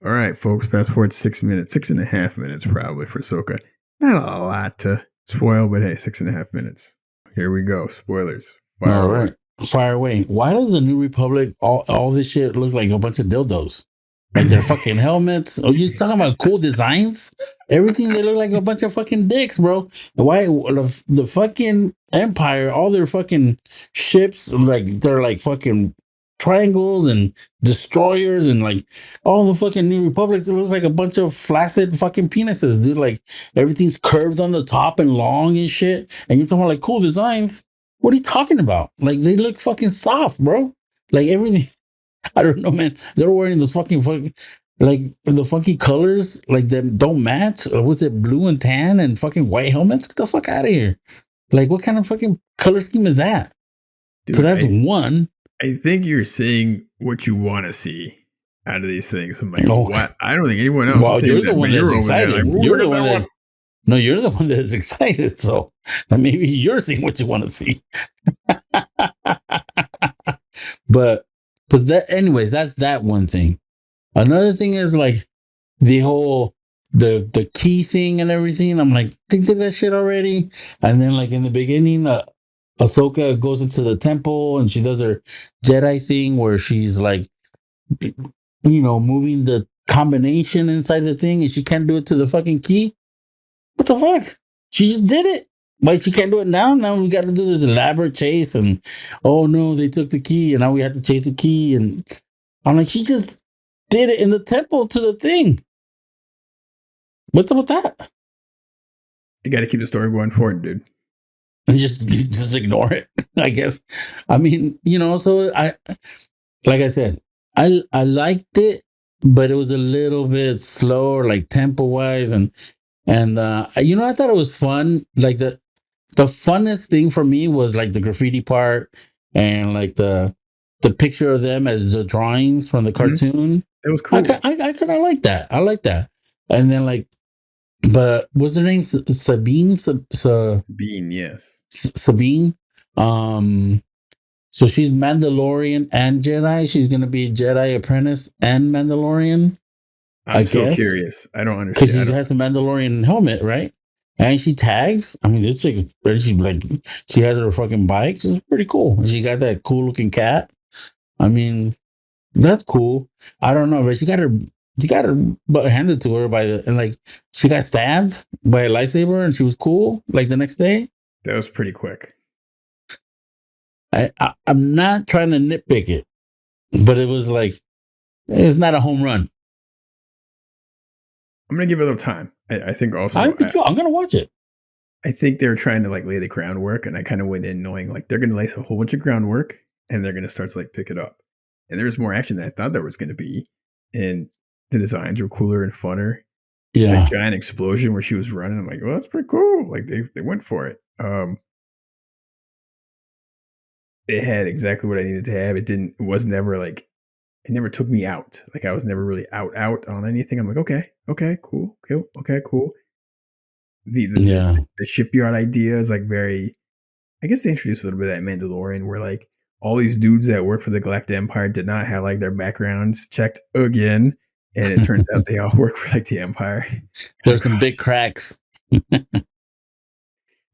All right, folks. Fast forward 6.5 minutes probably for Ahsoka. Not a lot to spoil, but hey, 6.5 minutes. Here we go. Spoilers. All right. Fire away. Why does the New Republic, all this shit look like a bunch of dildos? Like their fucking helmets. Oh, you talking about cool designs? Everything, they look like a bunch of fucking dicks, bro. Why the fucking Empire, all their fucking ships, like they're like fucking triangles and destroyers, and like all the fucking New Republic, it looks like a bunch of flaccid fucking penises, dude. Like everything's curved on the top and long and shit. And you're talking about like cool designs. What are you talking about? Like they look fucking soft, bro. Like everything. I don't know, man. They're wearing those fucking like the funky colors, like that don't match. With it blue and tan and fucking white helmets? Get the fuck out of here. Like what kind of fucking color scheme is that? Dude, so that's one. I think you're seeing what you want to see out of these things. I'm like, what? I don't think anyone else. Well, you're the one that's excited. You're the one that. No, you're the one that's excited. So maybe you're seeing what you want to see. But that, anyways, that's that one thing. Another thing is like the whole the key thing and everything. I'm like, think of that shit already. And then like in the beginning, Ahsoka goes into the temple and she does her Jedi thing where she's like, moving the combination inside the thing, and she can't do it to the fucking key. What the fuck? She just did it. Like she can't do it now. Now we got to do this elaborate chase, and oh no, they took the key, and now we have to chase the key. And I'm like, she just did it in the temple to the thing. What's up with that? You got to keep the story going forward, dude. And just ignore it, I guess. I mean, so like I said, I liked it, but it was a little bit slower, like tempo wise, and I thought it was fun. Like the funnest thing for me was like the graffiti part and like the picture of them as the drawings from the cartoon. That was cool. I kind of like that. I like that. And then like, but what's her name? Sabine. Sabine, yes. Sabine. So she's Mandalorian and Jedi. She's gonna be Jedi apprentice and Mandalorian. I'm so curious. I don't understand. Because she has a Mandalorian helmet, right? And she tags. I mean, this chick, she has her fucking bike. It's pretty cool. And she got that cool looking cat. I mean, that's cool. I don't know, but she got her butt handed to her and like she got stabbed by a lightsaber, and she was cool. Like the next day. That was pretty quick. I'm not trying to nitpick it, but it was like it's not a home run. I'm gonna give it a little time. I think also I'm gonna watch it. I think they're trying to like lay the groundwork, and I kind of went in knowing like they're gonna lay a whole bunch of groundwork, and they're gonna start to like pick it up. And there's more action than I thought there was gonna be, and the designs were cooler and funner. Yeah, that giant explosion where she was running. I'm like, well, that's pretty cool. Like they went for it. It had exactly what I needed to have. It was never like. It never took me out. Like I was never really out on anything. I'm like, okay, cool. The shipyard idea is like very. I guess they introduced a little bit of that Mandalorian, where like all these dudes that work for the Galactic Empire did not have like their backgrounds checked again, and it turns out they all work for like the Empire. There's some big cracks.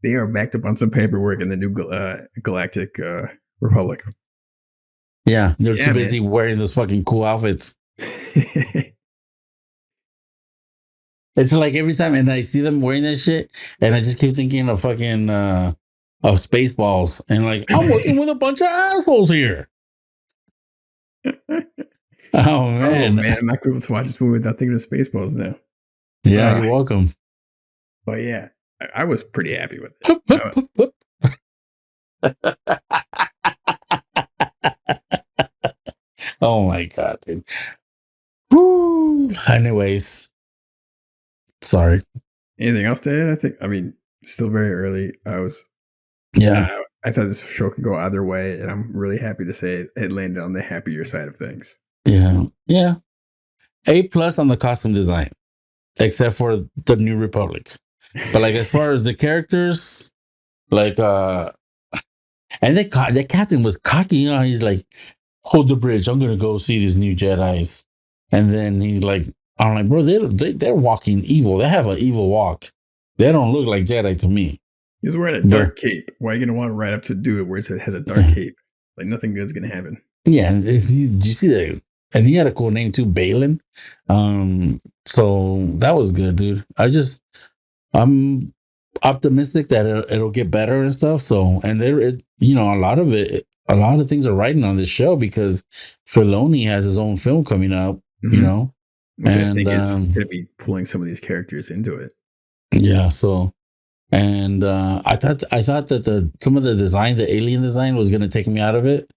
They are backed up on some paperwork in the new Galactic Republic. Yeah, they're too busy wearing those fucking cool outfits. It's like every time, and I see them wearing that shit, and I just keep thinking of fucking of Spaceballs, and like I'm working with a bunch of assholes here. Oh man, I'm not able to watch this movie without thinking of Spaceballs now. Yeah, you're welcome. But yeah, I was pretty happy with it. Oh my god, dude. Woo. Anyways, sorry. Anything else to add? I mean, still very early. Yeah. I thought this show could go either way, and I'm really happy to say it landed on the happier side of things. Yeah. Yeah. A+ on the costume design, except for the New Republic. But like as far as the characters, like and the captain was cocky, you know, he's like, hold the bridge, I'm gonna go see these new Jedi's. And then he's like, I'm like, bro, they're walking evil. They have an evil walk. They don't look like Jedi to me. He's wearing a dark cape. Why are you gonna want to ride up to do it where it has a dark cape? Like nothing good's gonna happen. Yeah, and did you see that? And he had a cool name too, Balin. So that was good, dude. I'm optimistic that it'll get better and stuff. So, and a lot of things are writing on this show because Filoni has his own film coming out, you know, which I think is going to be pulling some of these characters into it. Yeah. So, and I thought that some of the alien design was going to take me out of it,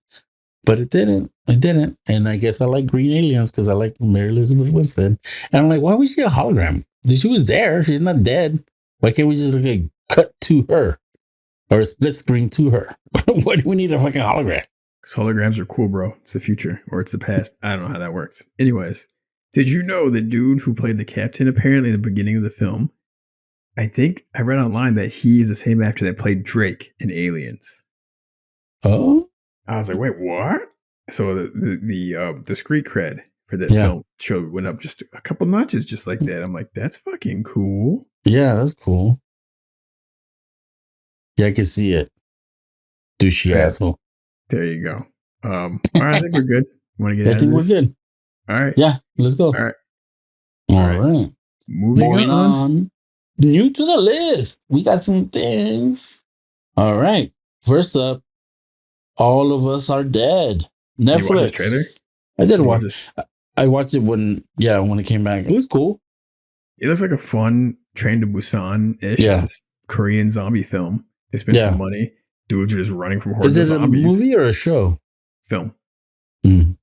but it didn't. It didn't. And I guess I like green aliens because I like Mary Elizabeth Winstead. And I'm like, why was she a hologram? She was there. She's not dead. Why can't we just like cut to her or a split screen to her? Why do we need a fucking hologram? Because holograms are cool, bro. It's the future or it's the past. I don't know how that works. Anyways, did you know the dude who played the captain apparently in the beginning of the film? I think I read online that he is the same actor that played Drake in Aliens. Oh, I was like, wait, what? So the street cred for that film show went up just a couple notches, just like that. I'm like, that's fucking cool. Yeah, that's cool. Yeah, I can see it. Douchey asshole. There you go. All right, I think we're good. Want to get? I think we're good. All right. Yeah, let's go. All right. All right. Moving on. New to the list. We got some things. All right. First up, All of Us Are Dead. Netflix. Did you watch this trailer? I did watch it. I watched it when it came back. It was cool. It looks like a fun Train to Busan-ish. Yeah. It's this Korean zombie film. They spent some money. Dudes are just running from hordes of zombies. Is it a movie or a show? Film. Mm.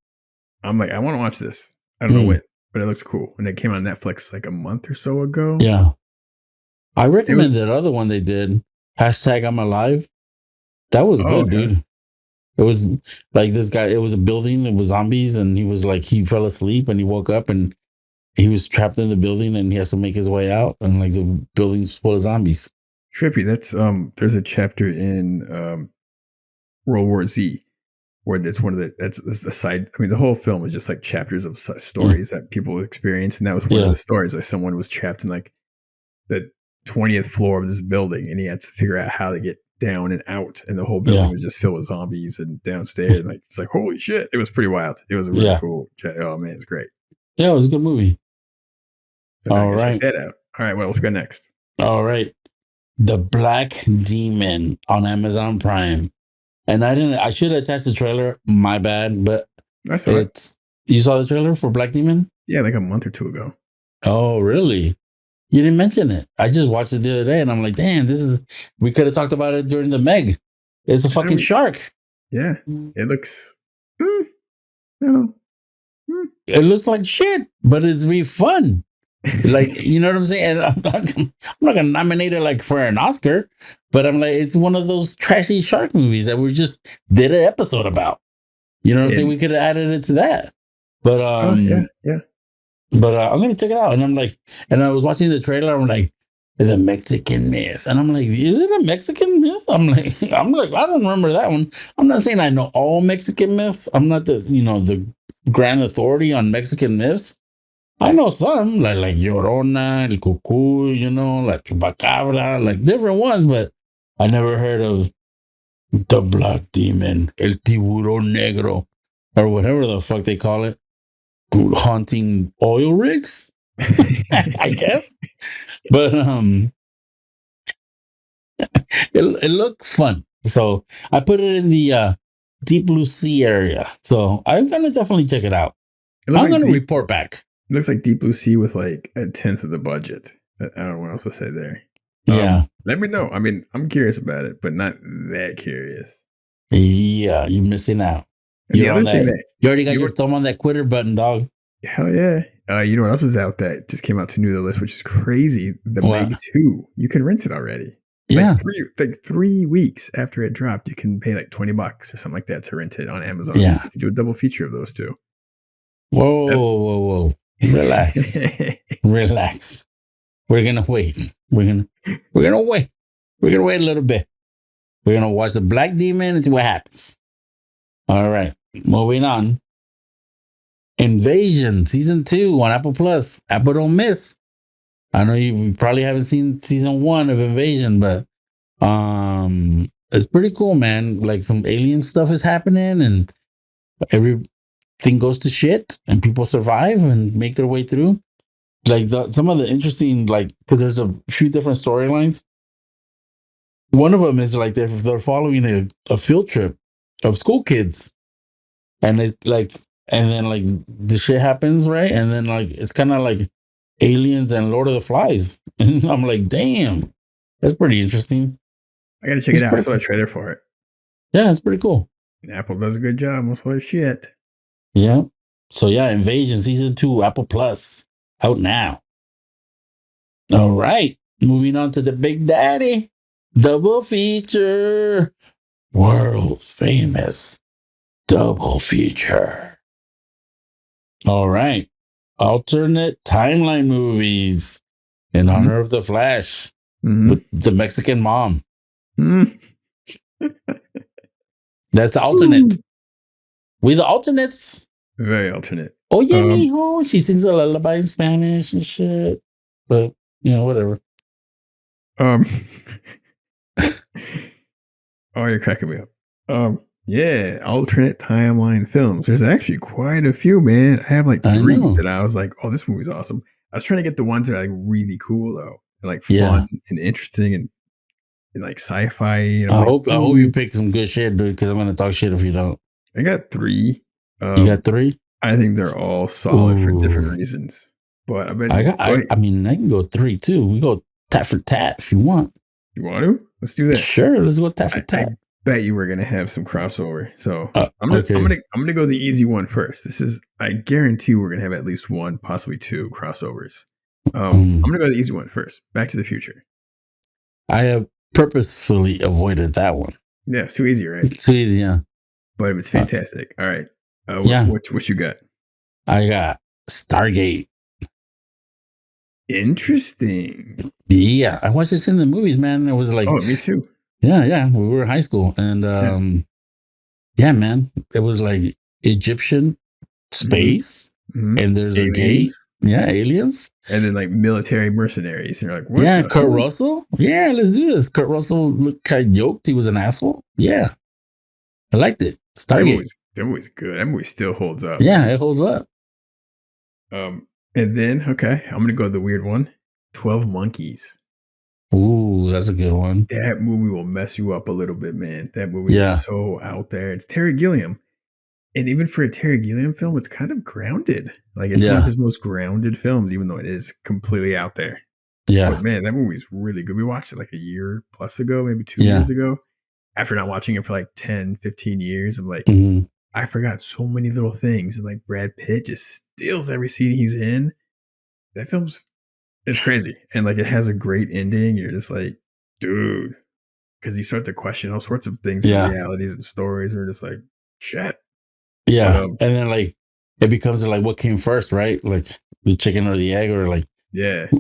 I'm like, I want to watch this. I don't know when, but it looks cool. And it came on Netflix like a month or so ago. Yeah. I recommend that other one they did. #I'm alive. That was good, dude. It was like this guy, it was a building, it was zombies, and he was like, he fell asleep and he woke up and he was trapped in the building and he has to make his way out, and like the building's full of zombies. Trippy. That's there's a chapter in World War Z where that's the side. I mean, the whole film is just like chapters of stories that people experience, and that was one of the stories. Like someone was trapped in like the 20th floor of this building, and he had to figure out how to get down and out, and the whole building was just filled with zombies and downstairs. And like it's like holy shit, it was pretty wild. It was a really cool. Oh man, it's great. Yeah, it was a good movie. So all right, check that out. All right, what else we got next? All right, The Black Demon on Amazon Prime. And I should attach the trailer. My bad, but I saw it. You saw the trailer for Black Demon? Yeah, like a month or two ago. Oh, really? You didn't mention it. I just watched it the other day, and I'm like, damn, we could have talked about it during the Meg. It's a fucking shark. Yeah, it looks. I don't know. It looks like shit, but it'd be fun. Like, you know what I'm saying? I'm not gonna nominate it like for an Oscar, but I'm like, it's one of those trashy shark movies that we just did an episode about. You know what I'm saying? We could have added it to that. But yeah. But I'm gonna check it out. And I'm like, and I was watching the trailer. I'm like, the Mexican myth, and I'm like, is it a Mexican myth? I'm like, I don't remember that one. I'm not saying I know all Mexican myths. I'm not the grand authority on Mexican myths. I know some, like Llorona, El Cucuy, La Chupacabra, like different ones, but I never heard of the Black Demon, El Tiburón Negro, or whatever the fuck they call it, haunting oil rigs, I guess. But it looked fun, so I put it in the Deep Blue Sea area. So I'm gonna definitely check it out. I'm gonna report back. It looks like Deep Blue Sea with like 1/10 of the budget. I don't know what else to say there. Yeah. Let me know. I mean, I'm curious about it, but not that curious. Yeah, you're missing out. And the You're other on thing that. that You already got you your know, thumb on that quitter button, dog. hell yeah. You know what else is out that just came out to new to the list, which is crazy? The What? Meg 2. You can rent it already. Yeah. Like 3 weeks after it dropped, you can pay like $20 or something like that to rent it on Amazon. Yeah. So you can do a double feature of those two. Whoa. Relax. Relax. We're gonna wait. We're gonna wait. We're gonna wait a little bit. We're gonna watch the Black Demon and see what happens. All right. Moving on. Invasion season 2 on Apple Plus. Apple don't miss. I know you probably haven't seen season 1 of Invasion, but it's pretty cool, man. Like some alien stuff is happening and everything goes to shit and people survive and make their way through. Like some of the interesting, like, because there's a few different storylines. One of them is like they're following a field trip of school kids, and it like, and then like the shit happens, right? And then like it's kind of like Aliens and Lord of the Flies, and I'm like, damn, that's pretty interesting. I gotta check it out. I saw a trailer for it. Yeah, it's pretty cool. And Apple does a good job. Most of their shit. Yeah. So yeah, Invasion season 2, Apple Plus, out now. All right, moving on to the Big Daddy double feature, world famous double feature. All right, alternate timeline movies in honor of the Flash with the Mexican mom. That's the alternate. We the alternates. Very alternate. Oh yeah, mijo. She sings a lullaby in Spanish and shit. But you know, whatever. Oh, you're cracking me up. Yeah, alternate timeline films. There's actually quite a few, man. I have like 3 that I was like, oh, this movie's awesome. I was trying to get the ones that are like really cool though, and like fun and interesting and like sci-fi. I hope you pick some good shit, dude, because I'm gonna talk shit if you don't. I got 3. You got 3? I think they're all solid for different reasons. But I bet I mean, I can go 3 too. We go tat for tat if you want. You want to? Let's do that. Sure, let's go tat for tat. I bet you we're gonna have some crossover. So I'm gonna go the easy one first. I guarantee we're gonna have at least 1, possibly 2 crossovers. I'm gonna go the easy one first. Back to the Future. I have purposefully avoided that one. Yeah, it's too easy, right? It's too easy, yeah. But it's fantastic. All right. What you got? I got Stargate. Interesting. Yeah, I watched this in the movies, man. It was like, oh, me too. Yeah. We were in high school, and yeah, man, it was like Egyptian space, and there's aliens. Aliens, and then like military mercenaries. And you're like, what? Yeah, Kurt Russell. Yeah, let's do this. Kurt Russell looked kind of yoked. He was an asshole. Yeah, I liked it. Stargate. That movie's good. That movie still holds up. Yeah, it holds up. And then, okay, I'm going to go with the weird one. 12 Monkeys. Ooh, that's a good one. That movie will mess you up a little bit, man. That movie is so out there. It's Terry Gilliam. And even for a Terry Gilliam film, it's kind of grounded. Like, it's one of his most grounded films, even though it is completely out there. Yeah. But man, that movie's really good. We watched it like a year plus ago, maybe 2 years ago. After not watching it for like 10, 15 years, I'm like, I forgot so many little things. And like Brad Pitt just steals every scene he's in. That it's crazy. And like it has a great ending. You're just like, dude. Because you start to question all sorts of things and realities and stories. We're just like, shit. Yeah. But, and then like it becomes like what came first, right? Like the chicken or the egg, or like it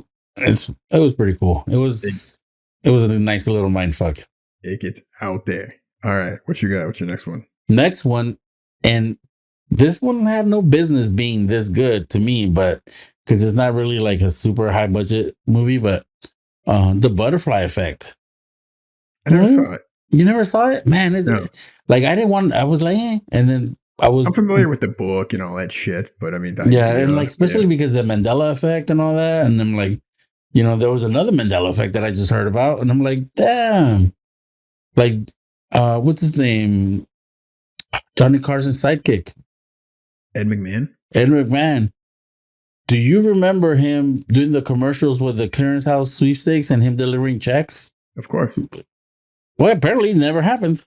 was pretty cool. It was a nice little mind fuck. It gets out there. All right. What you got? What's your next one? Next one. And this one had no business being this good to me, but because it's not really like a super high budget movie, but The Butterfly Effect. I never saw it. You never saw it? Man, like I was like, and then I'm familiar with the book and all that shit, but I mean, and like, especially because the Mandela effect and all that. And I'm like, there was another Mandela effect that I just heard about. And I'm like, damn, like, what's his name? Johnny Carson's sidekick. Ed McMahon. Do you remember him doing the commercials with the clearance house sweepstakes and him delivering checks? Of course. Well, apparently it never happened.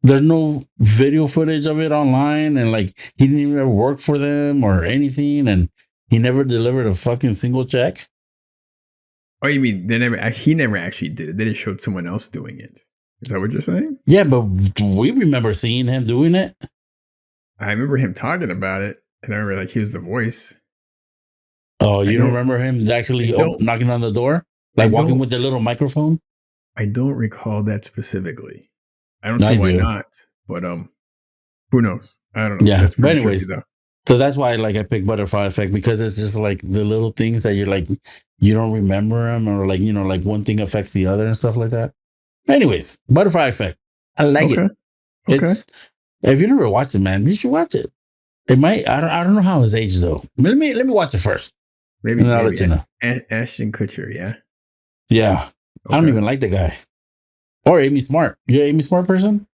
There's no video footage of it online, and like he didn't even ever work for them or anything, and he never delivered a fucking single check. Oh, you mean he never actually did it? They just showed someone else doing it. Is that what you're saying? Yeah, but we remember seeing him doing it. I remember him talking about it, and I remember like he was the voice. Oh, you don't remember him actually knocking on the door, like walking with the little microphone? I don't recall that specifically. I don't see why not, but who knows? I don't know. Yeah, that's but anyways, tricky, though. So that's why like I pick Butterfly Effect, because it's just like the little things that you're like you don't remember them, or like, you know, like one thing affects the other and stuff like that. Anyways, Butterfly Effect, I like it. It's if you never watched it, man, you should watch it. It might I don't know how it's aged though. Let me watch it first. Maybe I'll let you know. Ashton Kutcher, yeah. Yeah. I don't even like the guy. Or Amy Smart. You're an Amy Smart person?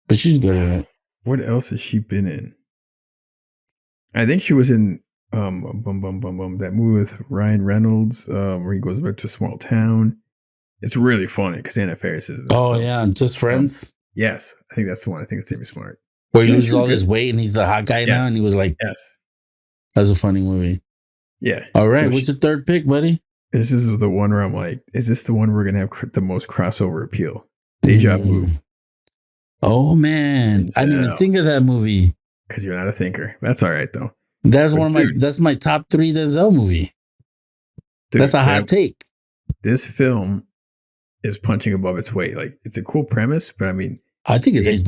But she's good at it. What else has she been in? I think she was in that movie with Ryan Reynolds, where he goes back to a small town. It's really funny because Anna Faris is in that film. Yeah, Just Friends? Yes, I think that's the one. I think it's Amy Smart. Where he loses all his weight and he's the hot guy now, and he was like, yes. That's a funny movie. Yeah. All right, what's your third pick, buddy? This is the one where I'm like, is this the one we're going to have the most crossover appeal? Deja Vu. Oh, man. I didn't even think of that movie. Because you're not a thinker. That's all right, though. That's my top 3 Denzel movie. Dude, that's a hot take. This film is punching above its weight. Like, it's a cool premise, but I mean, I think it's aging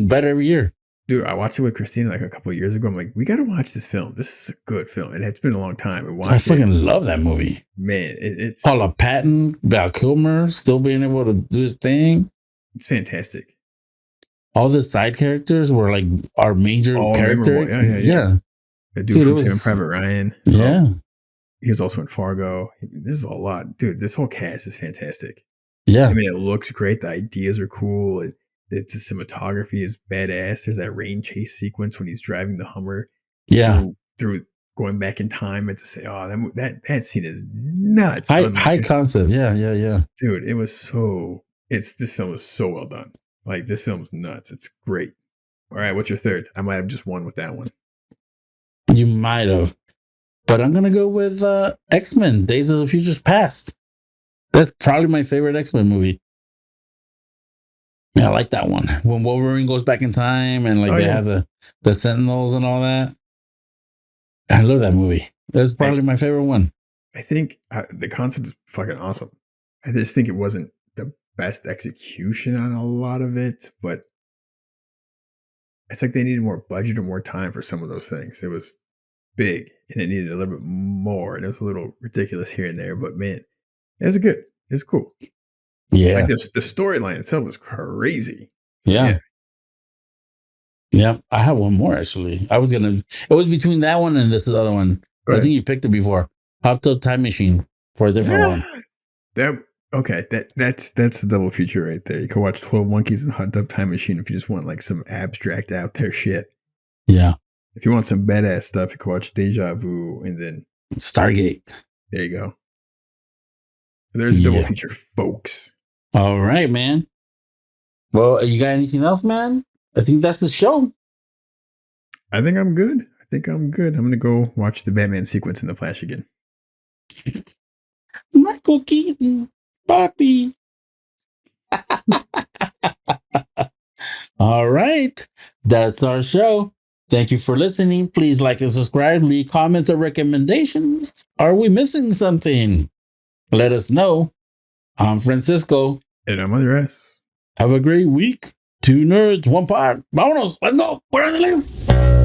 better every year. Dude, I watched it with Christina like a couple of years ago. I'm like, we got to watch this film. This is a good film. And it's been a long time. I fucking love that movie. Man, it's Paula Patton, Val Kilmer, still being able to do his thing. It's fantastic. All the side characters were like our major character. Yeah. The dude from Saving Private Ryan. Yeah. He was also in Fargo. This is a lot. Dude, this whole cast is fantastic. Yeah. I mean, it looks great. The ideas are cool. The cinematography is badass. There's that rain chase sequence when he's driving the Hummer. Yeah. Through going back in time and to say, oh, that scene is nuts. High concept. Yeah. Dude, it was so... This film is so well done. Like, this film's nuts. It's great. All right, what's your third? I might have just won with that one. You might have. But I'm going to go with X-Men, Days of the Future's Past. That's probably my favorite X-Men movie. Yeah, I like that one. When Wolverine goes back in time and like have the Sentinels and all that. I love that movie. That's probably my favorite one. I think the concept is fucking awesome. I just think it wasn't the best execution on a lot of it, but it's like they needed more budget or more time for some of those things. It was big and it needed a little bit more, and it was a little ridiculous here and there, but man, it's good. It's cool. Yeah. Like the storyline itself was crazy. So, yeah. I have one more actually. It was between that one and this other one. I think you picked it before. Hot Tub Time Machine for a different one. That's the double feature right there. You can watch 12 Monkeys and Hot Tub Time Machine if you just want like some abstract out there shit. Yeah. If you want some badass stuff, you can watch Deja Vu and then Stargate. There you go. There's a double feature, folks. All right, man. Well, you got anything else, man? I think that's the show. I think I'm good. I'm going to go watch the Batman sequence in The Flash again. Michael Keaton, Papi. All right. That's our show. Thank you for listening. Please like and subscribe. Leave comments or recommendations. Are we missing something? Let us know. I'm Francisco. And I'm Andres. Have a great week. 2 nerds, 1 pod. Vámonos. Let's go. We're on the list.